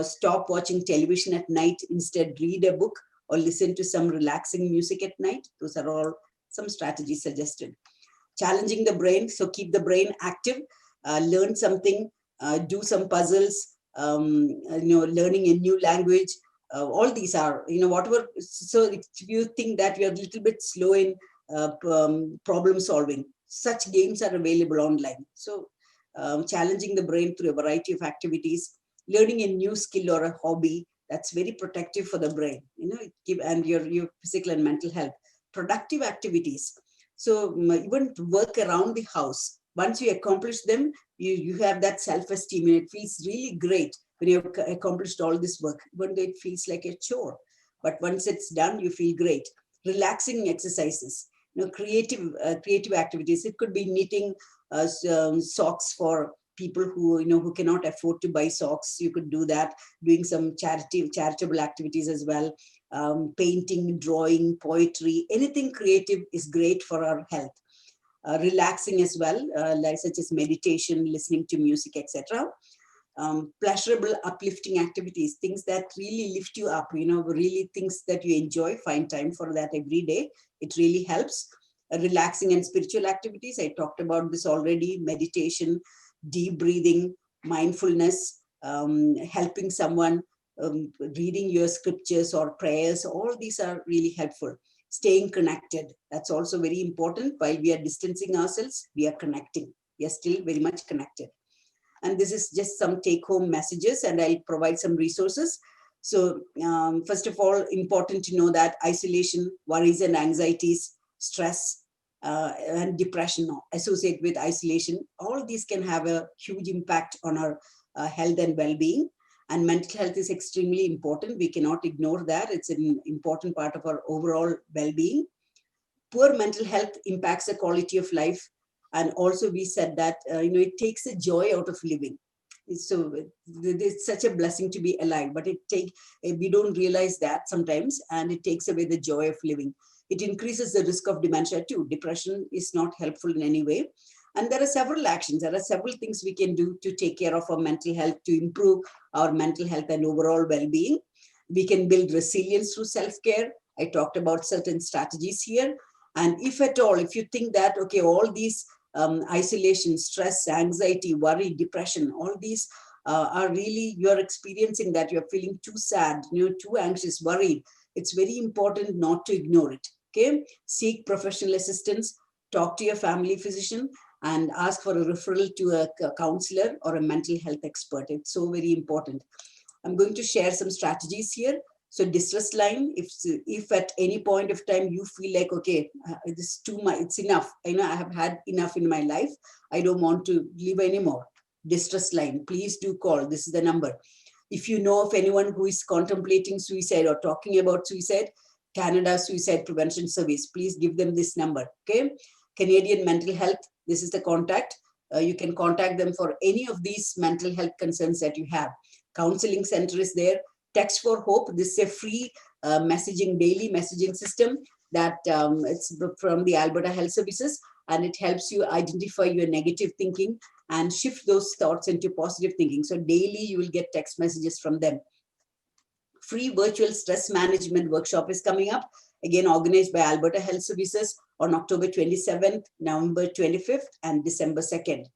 Stop watching television at night. Instead, read a book or listen to some relaxing music at night. Those are all some strategies suggested. Challenging the brain. So keep the brain active, learn something, do some puzzles, learning a new language. All these are, whatever. So if you think that you're a little bit slow in problem solving, such games are available online. So challenging the brain through a variety of activities, learning a new skill or a hobby, that's very protective for the brain, and your physical and mental health. Productive activities. So even work around the house. Once you accomplish them, you have that self-esteem, and it feels really great when you've accomplished all this work, even though it feels like a chore. But once it's done, you feel great. Relaxing exercises, creative activities. It could be knitting socks for people who cannot afford to buy socks. You could do that. Doing some charitable activities as well. Painting, drawing, poetry, anything creative is great for our health. Relaxing as well, like such as meditation, listening to music, etc. Pleasurable, uplifting activities, things that really lift you up, really things that you enjoy. Find time for that every day. It really helps. Relaxing and spiritual activities. I talked about this already. Meditation, deep breathing, mindfulness, helping someone, reading your scriptures or prayers. All these are really helpful. Staying connected. That's also very important. While we are distancing ourselves, we are connecting. We are still very much connected. And this is just some take-home messages, and I'll provide some resources. So first of all, important to know that isolation, worries and anxieties, stress, and depression associated with isolation, all these can have a huge impact on our health and well-being. And mental health is extremely important. We cannot ignore that. It's an important part of our overall well-being. Poor mental health impacts the quality of life. And also we said that, it takes the joy out of living. So it's such a blessing to be alive, but we don't realize that sometimes, and it takes away the joy of living. It increases the risk of dementia too. Depression is not helpful in any way. And there are several actions, there are several things we can do to take care of our mental health, to improve our mental health and overall well-being. We can build resilience through self-care. I talked about certain strategies here. And if at all, if you think that, okay, all these isolation, stress, anxiety, worry, depression, all these are really, you're experiencing that, you're feeling too sad, too anxious, worried, it's very important not to ignore it. Okay, seek professional assistance, talk to your family physician, and ask for a referral to a counselor or a mental health expert. It's so very important. I'm going to share some strategies here. So distress line, if at any point of time you feel like, okay, this is too much, it's enough. I know I have had enough in my life. I don't want to live anymore. Distress line, please do call. This is the number. If you know of anyone who is contemplating suicide or talking about suicide, Canada Suicide Prevention Service, please give them this number. Okay, Canadian Mental Health, this is the contact. You can contact them for any of these mental health concerns that you have. Counseling center is there. Text for Hope, this is a free daily messaging system that it's from the Alberta Health Services, and it helps you identify your negative thinking and shift those thoughts into positive thinking. So daily you will get text messages from them. Free virtual stress management workshop is coming up, again organized by Alberta Health Services on October 27th, November 25th, and December 2nd.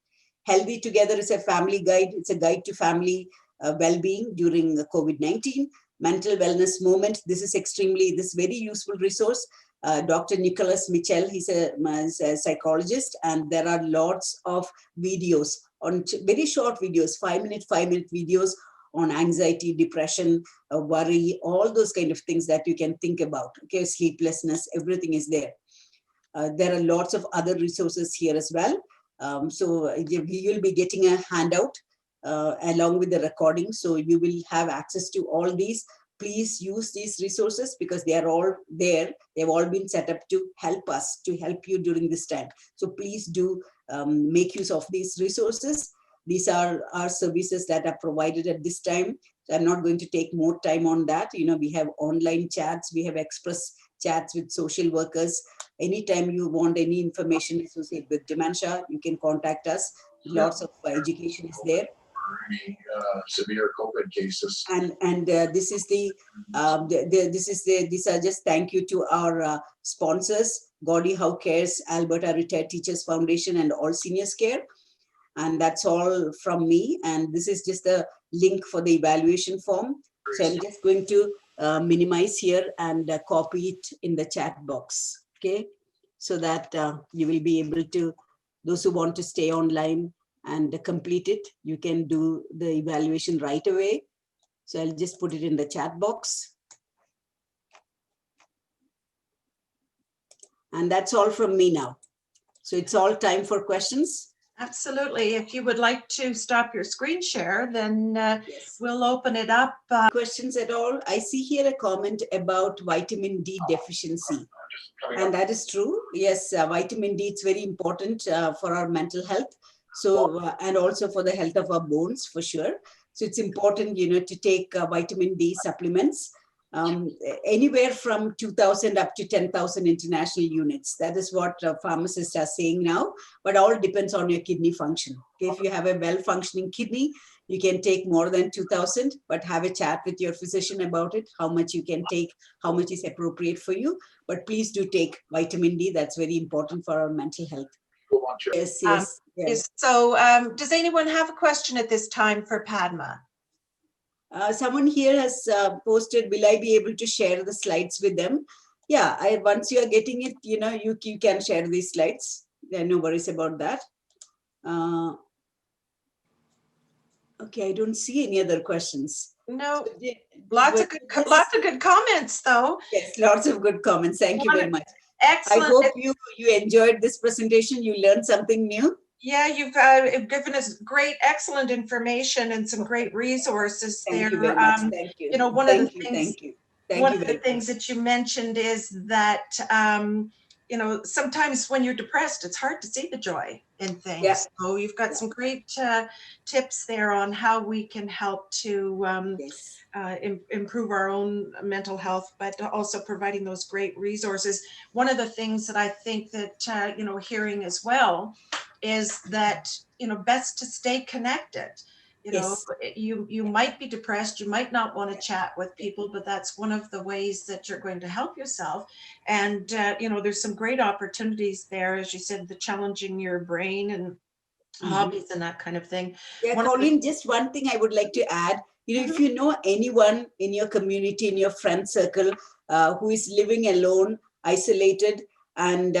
Healthy Together is a family guide. It's a guide to family well-being during COVID-19. Mental Wellness Moment. This is very useful resource. Dr. Nicholas Mitchell, he's a psychologist, and there are lots of videos on very short videos, 5-minute videos on anxiety, depression, worry, all those kind of things that you can think about. Okay, sleeplessness, everything is there. There are lots of other resources here as well. So you will be getting a handout along with the recording. So you will have access to all these. Please use these resources because they are all there. They've all been set up to help us, to help you during this time. So please do make use of these resources. These are our services that are provided at this time. So I'm not going to take more time on that. You know, we have online chats, we have express chats with social workers. Anytime you want any information associated with dementia, you can contact us. Lots of education is there. Any severe COVID cases. And this is these are just thank you to our sponsors, Gaudy How Cares, Alberta Retired Teachers Foundation, and All Seniors Care. And that's all from me. And this is just a link for the evaluation form. So I'm just going to minimize here and copy it in the chat box. Okay, so that you will be able to, those who want to stay online and complete it, you can do the evaluation right away. So I'll just put it in the chat box. And that's all from me now. So it's all time for questions. Absolutely. If you would like to stop your screen share, then Yes. we'll open it up. Questions at all? I see here a comment about vitamin D deficiency. And that is true. Yes, vitamin D is very important for our mental health. So, and also for the health of our bones, for sure. So it's important, you know, to take vitamin D supplements, anywhere from 2,000 up to 10,000 international units. That is what pharmacists are saying now, but all depends on your kidney function. Okay, if you have a well-functioning kidney, you can take more than 2,000, but have a chat with your physician about it, how much you can take, how much is appropriate for you. But please do take vitamin D. That's very important for our mental health. Yes, yes. Yes. So does anyone have a question at this time for Padma? Someone here has posted, will I be able to share the slides with them? Yeah, once you are getting it, you know, you can share these slides. There are no worries about that. Okay, I don't see any other questions. No, So, lots of good comments though. Yes, lots of good comments. Thank you very much. Excellent. I hope you enjoyed this presentation. You learned something new. Yeah, you've given us great, excellent information and some great resources there. Thank you very much. Thank you. You know, one of the things that you mentioned is that, you know, sometimes when you're depressed, it's hard to see the joy in things. Yeah. So you've got some great tips there on how we can help to improve our own mental health, but also providing those great resources. One of the things that I think that, you know, hearing as well is that, you know, best to stay connected. You know, you might be depressed, you might not want to chat with people, but that's one of the ways that you're going to help yourself. And, you know, there's some great opportunities there, as you said, the challenging your brain and hobbies and that kind of thing. Yeah, Colleen, just one thing I would like to add, you know, if you know anyone in your community, in your friend circle who is living alone, isolated, and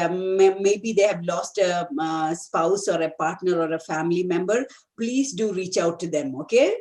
maybe they have lost a spouse or a partner or a family member, please do reach out to them, okay?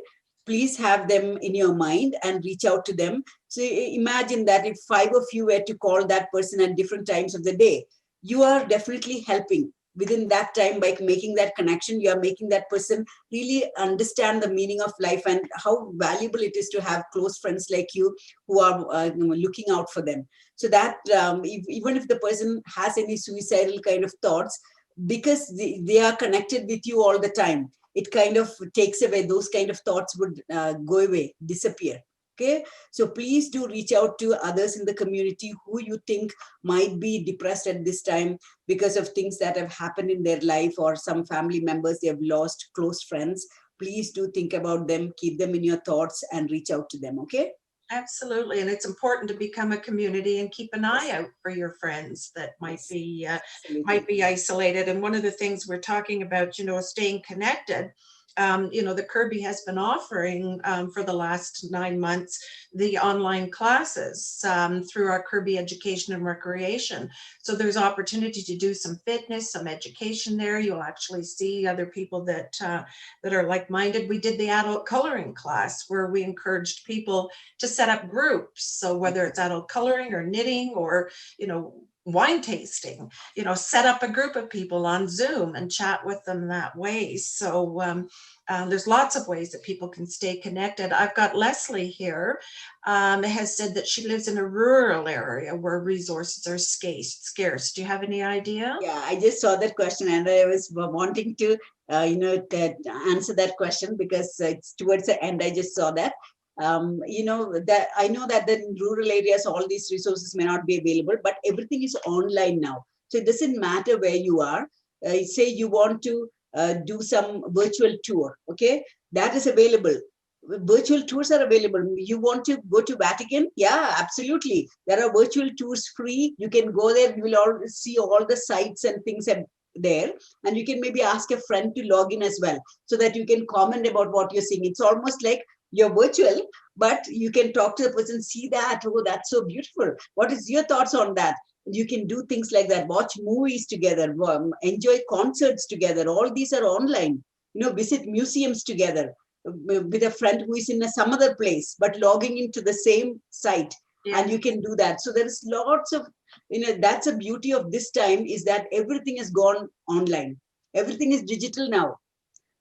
Please have them in your mind and reach out to them. So imagine that if 5 of you were to call that person at different times of the day, you are definitely helping. Within that time, by making that connection, you are making that person really understand the meaning of life and how valuable it is to have close friends like you who are looking out for them. So that even if the person has any suicidal kind of thoughts, because they are connected with you all the time, it kind of takes away, those kind of thoughts would go away, disappear. Okay, so please do reach out to others in the community who you think might be depressed at this time because of things that have happened in their life, or some family members they have lost, close friends. Please do think about them, keep them in your thoughts, and reach out to them. Okay. Absolutely, and it's important to become a community and keep an eye out for your friends that might be isolated. And one of the things we're talking about, staying connected. The Kerby has been offering for the last 9 months the online classes through our Kerby Education and Recreation. So there's opportunity to do some fitness, some education there. You'll actually see other people that are like-minded. We did the adult coloring class where we encouraged people to set up groups. So whether it's adult coloring or knitting or, wine tasting, set up a group of people on Zoom and chat with them that way. So there's lots of ways that people can stay connected. I've got Leslie here, has said that she lives in a rural area where resources are scarce. Do you have any idea? Yeah, I just saw that question and I was wanting to, answer that question because it's towards the end. I just saw that. That I know that in rural areas, all these resources may not be available, but everything is online now. So it doesn't matter where you are. Say you want to do some virtual tour, okay? That is available. Virtual tours are available. You want to go to Vatican? Yeah, absolutely. There are virtual tours free. You can go there. You will all see all the sites and things there. And you can maybe ask a friend to log in as well so that you can comment about what you're seeing. It's almost like you're virtual, but you can talk to the person, see that, oh, that's so beautiful. What is your thoughts on that? You can do things like that, watch movies together, enjoy concerts together. All these are online. Visit museums together with a friend who is in some other place, but logging into the same site. Yeah. And you can do that. So there's lots of, that's a beauty of this time, is that everything has gone online. Everything is digital now.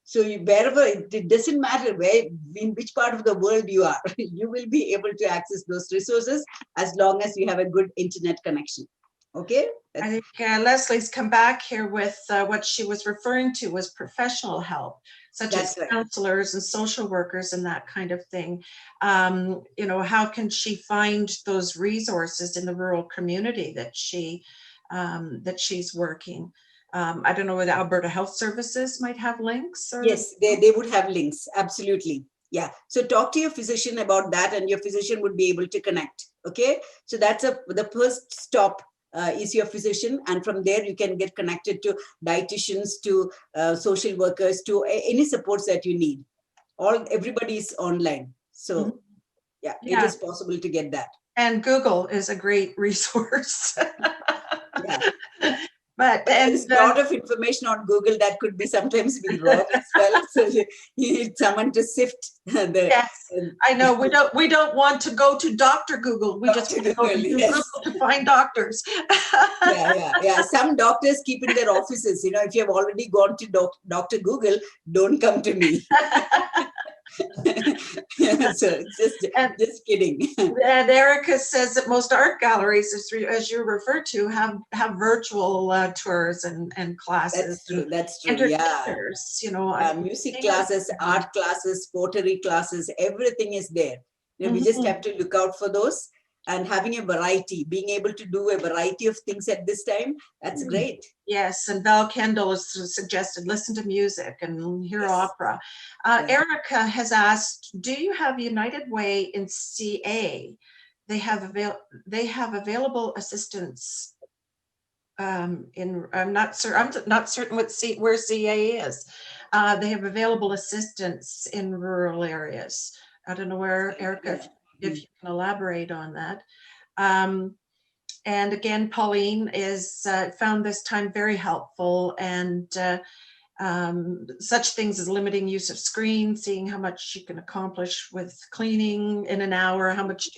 So wherever, it doesn't matter in which part of the world you are, you will be able to access those resources as long as you have a good internet connection. Okay. I think Leslie's come back here with what she was referring to was professional help, such as counselors and social workers and that kind of thing. How can she find those resources in the rural community that she's working? I don't know whether Alberta Health Services might have links. Yes, they would have links. Absolutely. Yeah. So talk to your physician about that and your physician would be able to connect. Okay. So that's the first stop is your physician. And from there, you can get connected to dietitians, to social workers, to any supports that you need. Everybody is online. So yeah, it is possible to get that. And Google is a great resource. Yeah. But there's a lot of information on Google that could be sometimes be wrong as well. So you need someone to sift Yes, I know. We don't want to go to Dr. Google. We just want to go to Google to find doctors. Yeah. Some doctors keep in their offices. If you have already gone to Dr. Google, don't come to me. So just kidding. And Erica says that most art galleries, as you refer to, have virtual tours and classes. That's true. Yeah. Music classes, art classes, pottery classes, everything is there. We just have to look out for those. And having a variety, being able to do a variety of things at this time, that's great. Yes, and Val Kendall has suggested listen to music and hear opera. Erica has asked, do you have United Way in CA? They have available assistance. I'm not certain where CA is. They have available assistance in rural areas. I don't know where, Erica, if you can elaborate on that. And again, Pauline is found this time very helpful, and such things as limiting use of screen, seeing how much she can accomplish with cleaning in an hour, how much,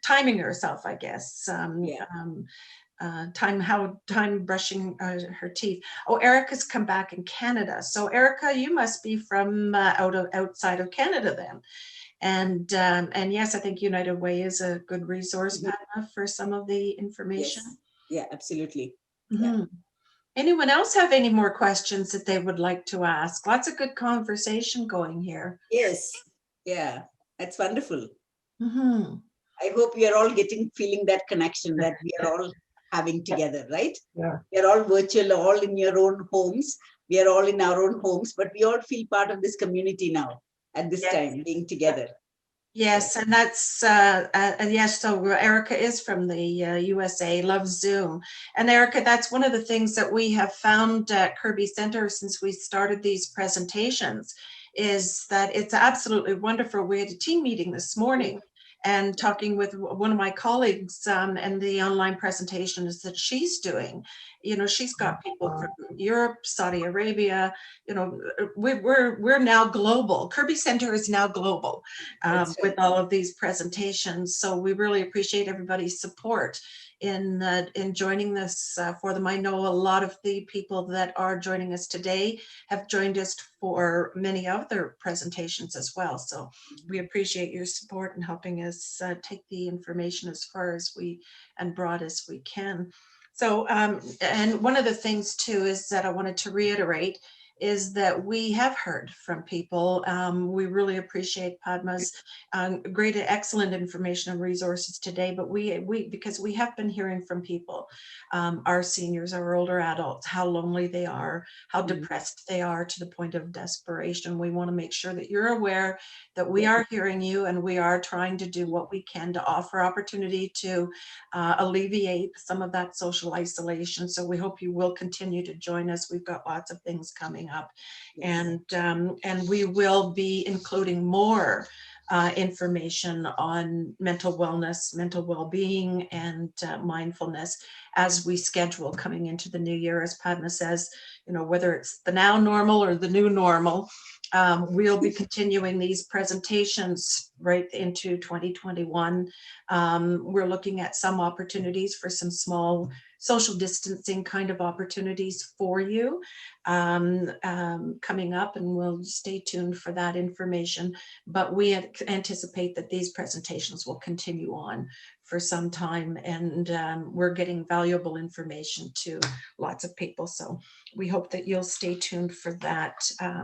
timing herself, I guess. Time brushing her teeth. Oh, Erica's come back in Canada. So Erica, you must be from outside of Canada then. And yes, I think United Way is a good resource, Padma, for some of the information. Yes. Yeah, absolutely. Mm-hmm. Anyone else have any more questions that they would like to ask? Lots of good conversation going here. Yes. Yeah, that's wonderful. Mm-hmm. I hope we are all feeling that connection that we are all having together, right? Yeah. We are all virtual, all in your own homes. We are all in our own homes, but we all feel part of this community now at this time, being together. Yes, and that's yes. So Erica is from the USA, loves Zoom, and Erica, that's one of the things that we have found at Kerby Center since we started these presentations, is that it's absolutely wonderful. We had a team meeting this morning, and talking with one of my colleagues, and the online presentations that she's doing. She's got people from Europe, Saudi Arabia. We're now global. Kerby Center is now global with all of these presentations. So we really appreciate everybody's support in joining this for them. I know a lot of the people that are joining us today have joined us for many other presentations as well. So we appreciate your support in helping us take the information as far as and broad as we can. So, and one of the things too is that I wanted to reiterate is that we have heard from people. We really appreciate Padma's great, excellent information and resources today, but because we have been hearing from people, our seniors, our older adults, how lonely they are, how depressed they are to the point of desperation. We want to make sure that you're aware that we are hearing you, and we are trying to do what we can to offer opportunity to alleviate some of that social isolation. So we hope you will continue to join us. We've got lots of things coming up, and we will be including more information on mental wellness, mental well-being, and mindfulness as we schedule coming into the new year. As Padma says, whether it's the now normal or the new normal, we'll be continuing these presentations right into 2021. We're looking at some opportunities for some small social distancing kind of opportunities for you coming up, and we'll stay tuned for that information. But we anticipate that these presentations will continue on for some time, and we're getting valuable information to lots of people. So we hope that you'll stay tuned for that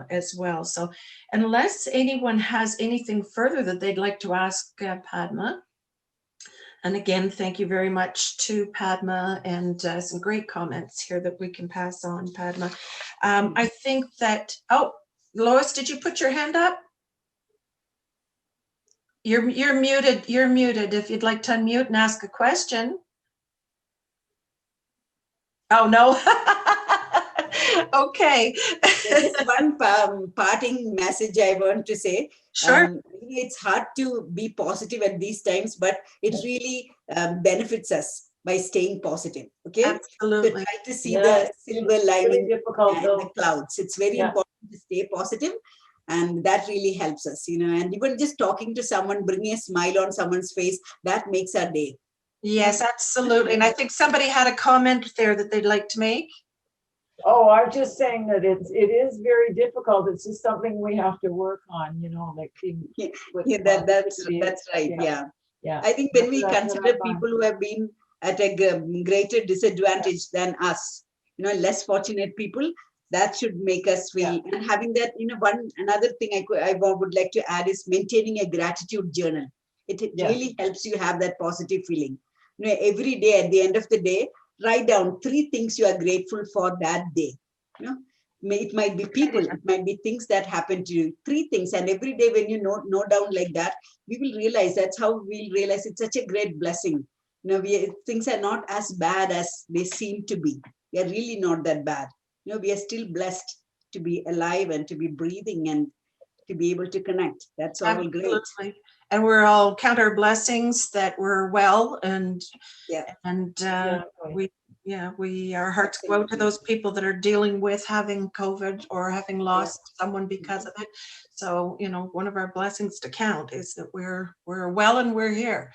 as well. So unless anyone has anything further that they'd like to ask Padma, and again, thank you very much to Padma, and some great comments here that we can pass on, Padma. I think that, oh, Lois, did you put your hand up? You're muted. You're muted. If you'd like to unmute and ask a question. Oh, no. Okay. Just one parting message I want to say. Sure. It's hard to be positive at these times, but it really benefits us by staying positive. Okay. Absolutely. So try to see the silver lining in the clouds. It's very important to stay positive, and that really helps us, and even just talking to someone, bringing a smile on someone's face, that makes our day. Yes, absolutely. And I think somebody had a comment there that they'd like to make. Oh, I'm just saying that it is very difficult. It's just something we have to work on, like that's right. Yeah. I think when we consider people who have been at a greater disadvantage than us, less fortunate people, that should make us feel. And having that, another thing I would like to add is maintaining a gratitude journal. It really helps you have that positive feeling. Every day at the end of the day, write down 3 things you are grateful for that day. It might be people, it might be things that happen to you. 3 things, and every day when you note down like that, we will realize, that's how we'll realize it's such a great blessing. Things are not as bad as they seem to be. They are really not that bad. We are still blessed to be alive and to be breathing, and to be able to connect. That's all great. Absolutely. And we're all count our blessings that we're well, and our hearts go out to those people that are dealing with having COVID or having lost someone because of it. So, you know, one of our blessings to count is that we're well and we're here.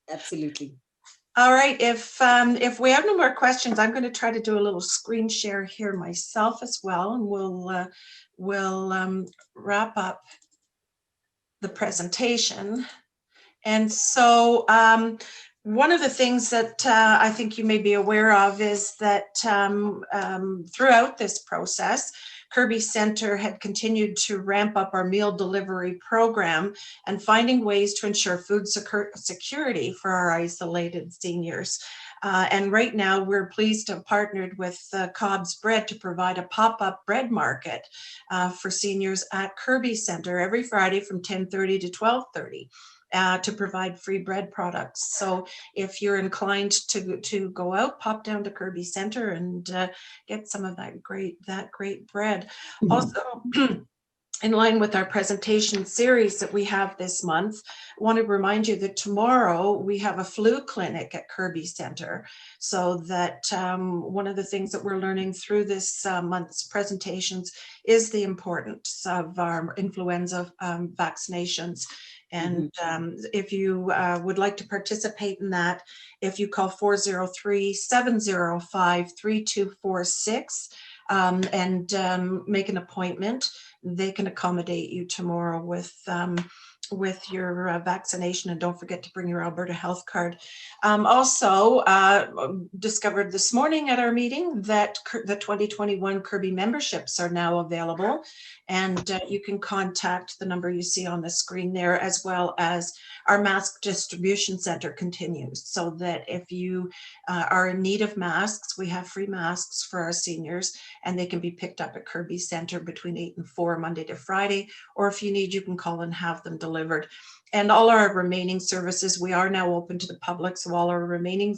Absolutely. All right. If we have no more questions, I'm going to try to do a little screen share here myself as well, and we'll wrap up the presentation. And so one of the things that I think you may be aware of is that throughout this process, Kerby Centre had continued to ramp up our meal delivery program and finding ways to ensure food security for our isolated seniors. And right now, we're pleased to have partnered with Cobb's Bread to provide a pop-up bread market for seniors at Kerby Centre every Friday from 10:30 to 12:30. To provide free bread products. So if you're inclined to go out, pop down to Kerby Centre and get some of that great bread. Mm-hmm. Also, in line with our presentation series that we have this month, I want to remind you that tomorrow we have a flu clinic at Kerby Centre. So that one of the things that we're learning through this month's presentations is the importance of our influenza vaccinations. And if you would like to participate in that, if you call 403-705-3246 and make an appointment, they can accommodate you tomorrow with your vaccination, and don't forget to bring your Alberta health card. Also discovered this morning at our meeting that the 2021 Kerby memberships are now available, and you can contact the number you see on the screen there, as well as our mask distribution center continues, so that if you are in need of masks, we have free masks for our seniors, and they can be picked up at Kerby Centre between 8 and 4 Monday to Friday, or if you need, you can call and have them delivered. And all our remaining services, we are now open to the public, so all our remaining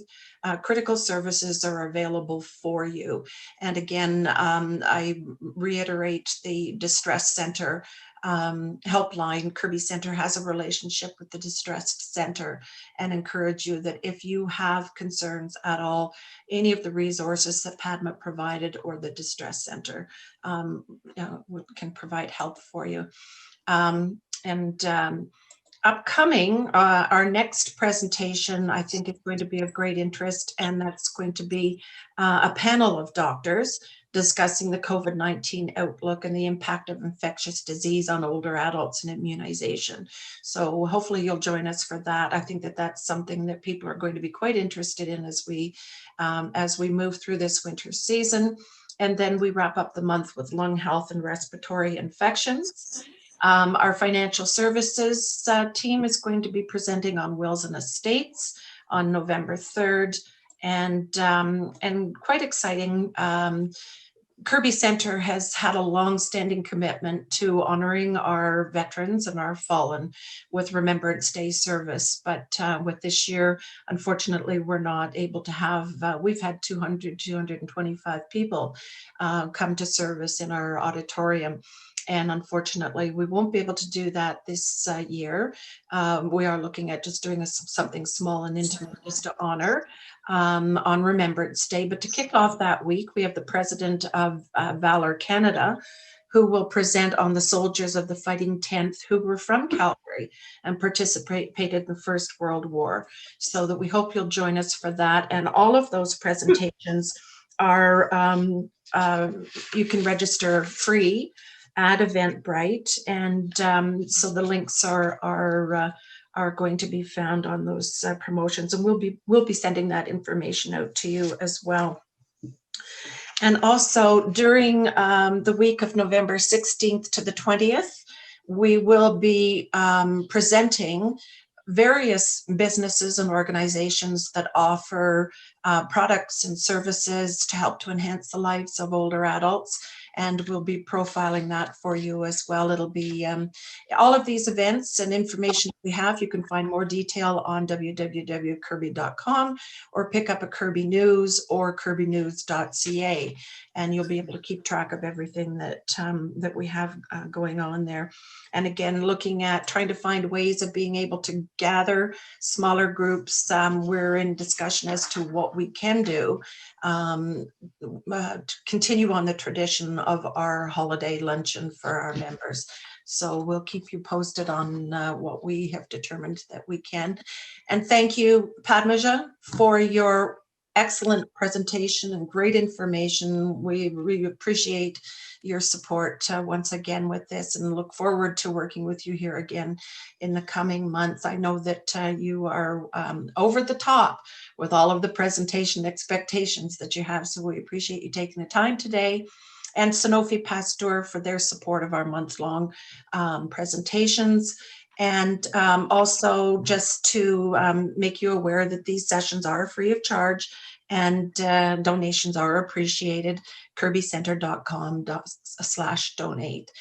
critical services are available for you. And again, I reiterate the distress center helpline. Kerby Centre has a relationship with the distressed center, and encourage you that if you have concerns at all, any of the resources that Padma provided or the distress center can provide help for you. Upcoming, our next presentation, I think, is going to be of great interest, and that's going to be a panel of doctors discussing the COVID-19 outlook and the impact of infectious disease on older adults and immunization. So hopefully you'll join us for that. I think that that's something that people are going to be quite interested in as we move through this winter season. And then we wrap up the month with lung health and respiratory infections. Our financial services team is going to be presenting on wills and estates on November 3rd, and quite exciting. Kerby Centre has had a long-standing commitment to honoring our veterans and our fallen with Remembrance Day service, but with this year, unfortunately, we're not able to have, we've had 225 people come to service in our auditorium. And unfortunately, we won't be able to do that this year. We are looking at just doing something small and intimate just to honor on Remembrance Day. But to kick off that week, we have the president of Valor Canada, who will present on the soldiers of the Fighting 10th who were from Calgary and participated in the First World War. So that we hope you'll join us for that. And all of those presentations are, you can register free at Eventbrite, and so the links are going to be found on those promotions, and we'll be sending that information out to you as well. And also during the week of November 16th to the 20th, we will be presenting various businesses and organizations that offer products and services to help to enhance the lives of older adults. and we'll be profiling that for you as well. It'll be all of these events and information we have. You can find more detail on www.kerby.com or pick up a Kerby News or kerbynews.ca, and you'll be able to keep track of everything that that we have going on there. And again, looking at trying to find ways of being able to gather smaller groups. We're in discussion as to what we can do to continue on the tradition of our holiday luncheon for our members. So we'll keep you posted on what we have determined that we can. And thank you, Padmaja, for your excellent presentation and great information. We really appreciate your support once again with this, and look forward to working with you here again in the coming months. I know that you are over the top with all of the presentation expectations that you have, so we appreciate you taking the time today. And Sanofi Pasteur for their support of our month-long presentations. And also just to make you aware that these sessions are free of charge, and donations are appreciated. KerbyCenter.com/donate.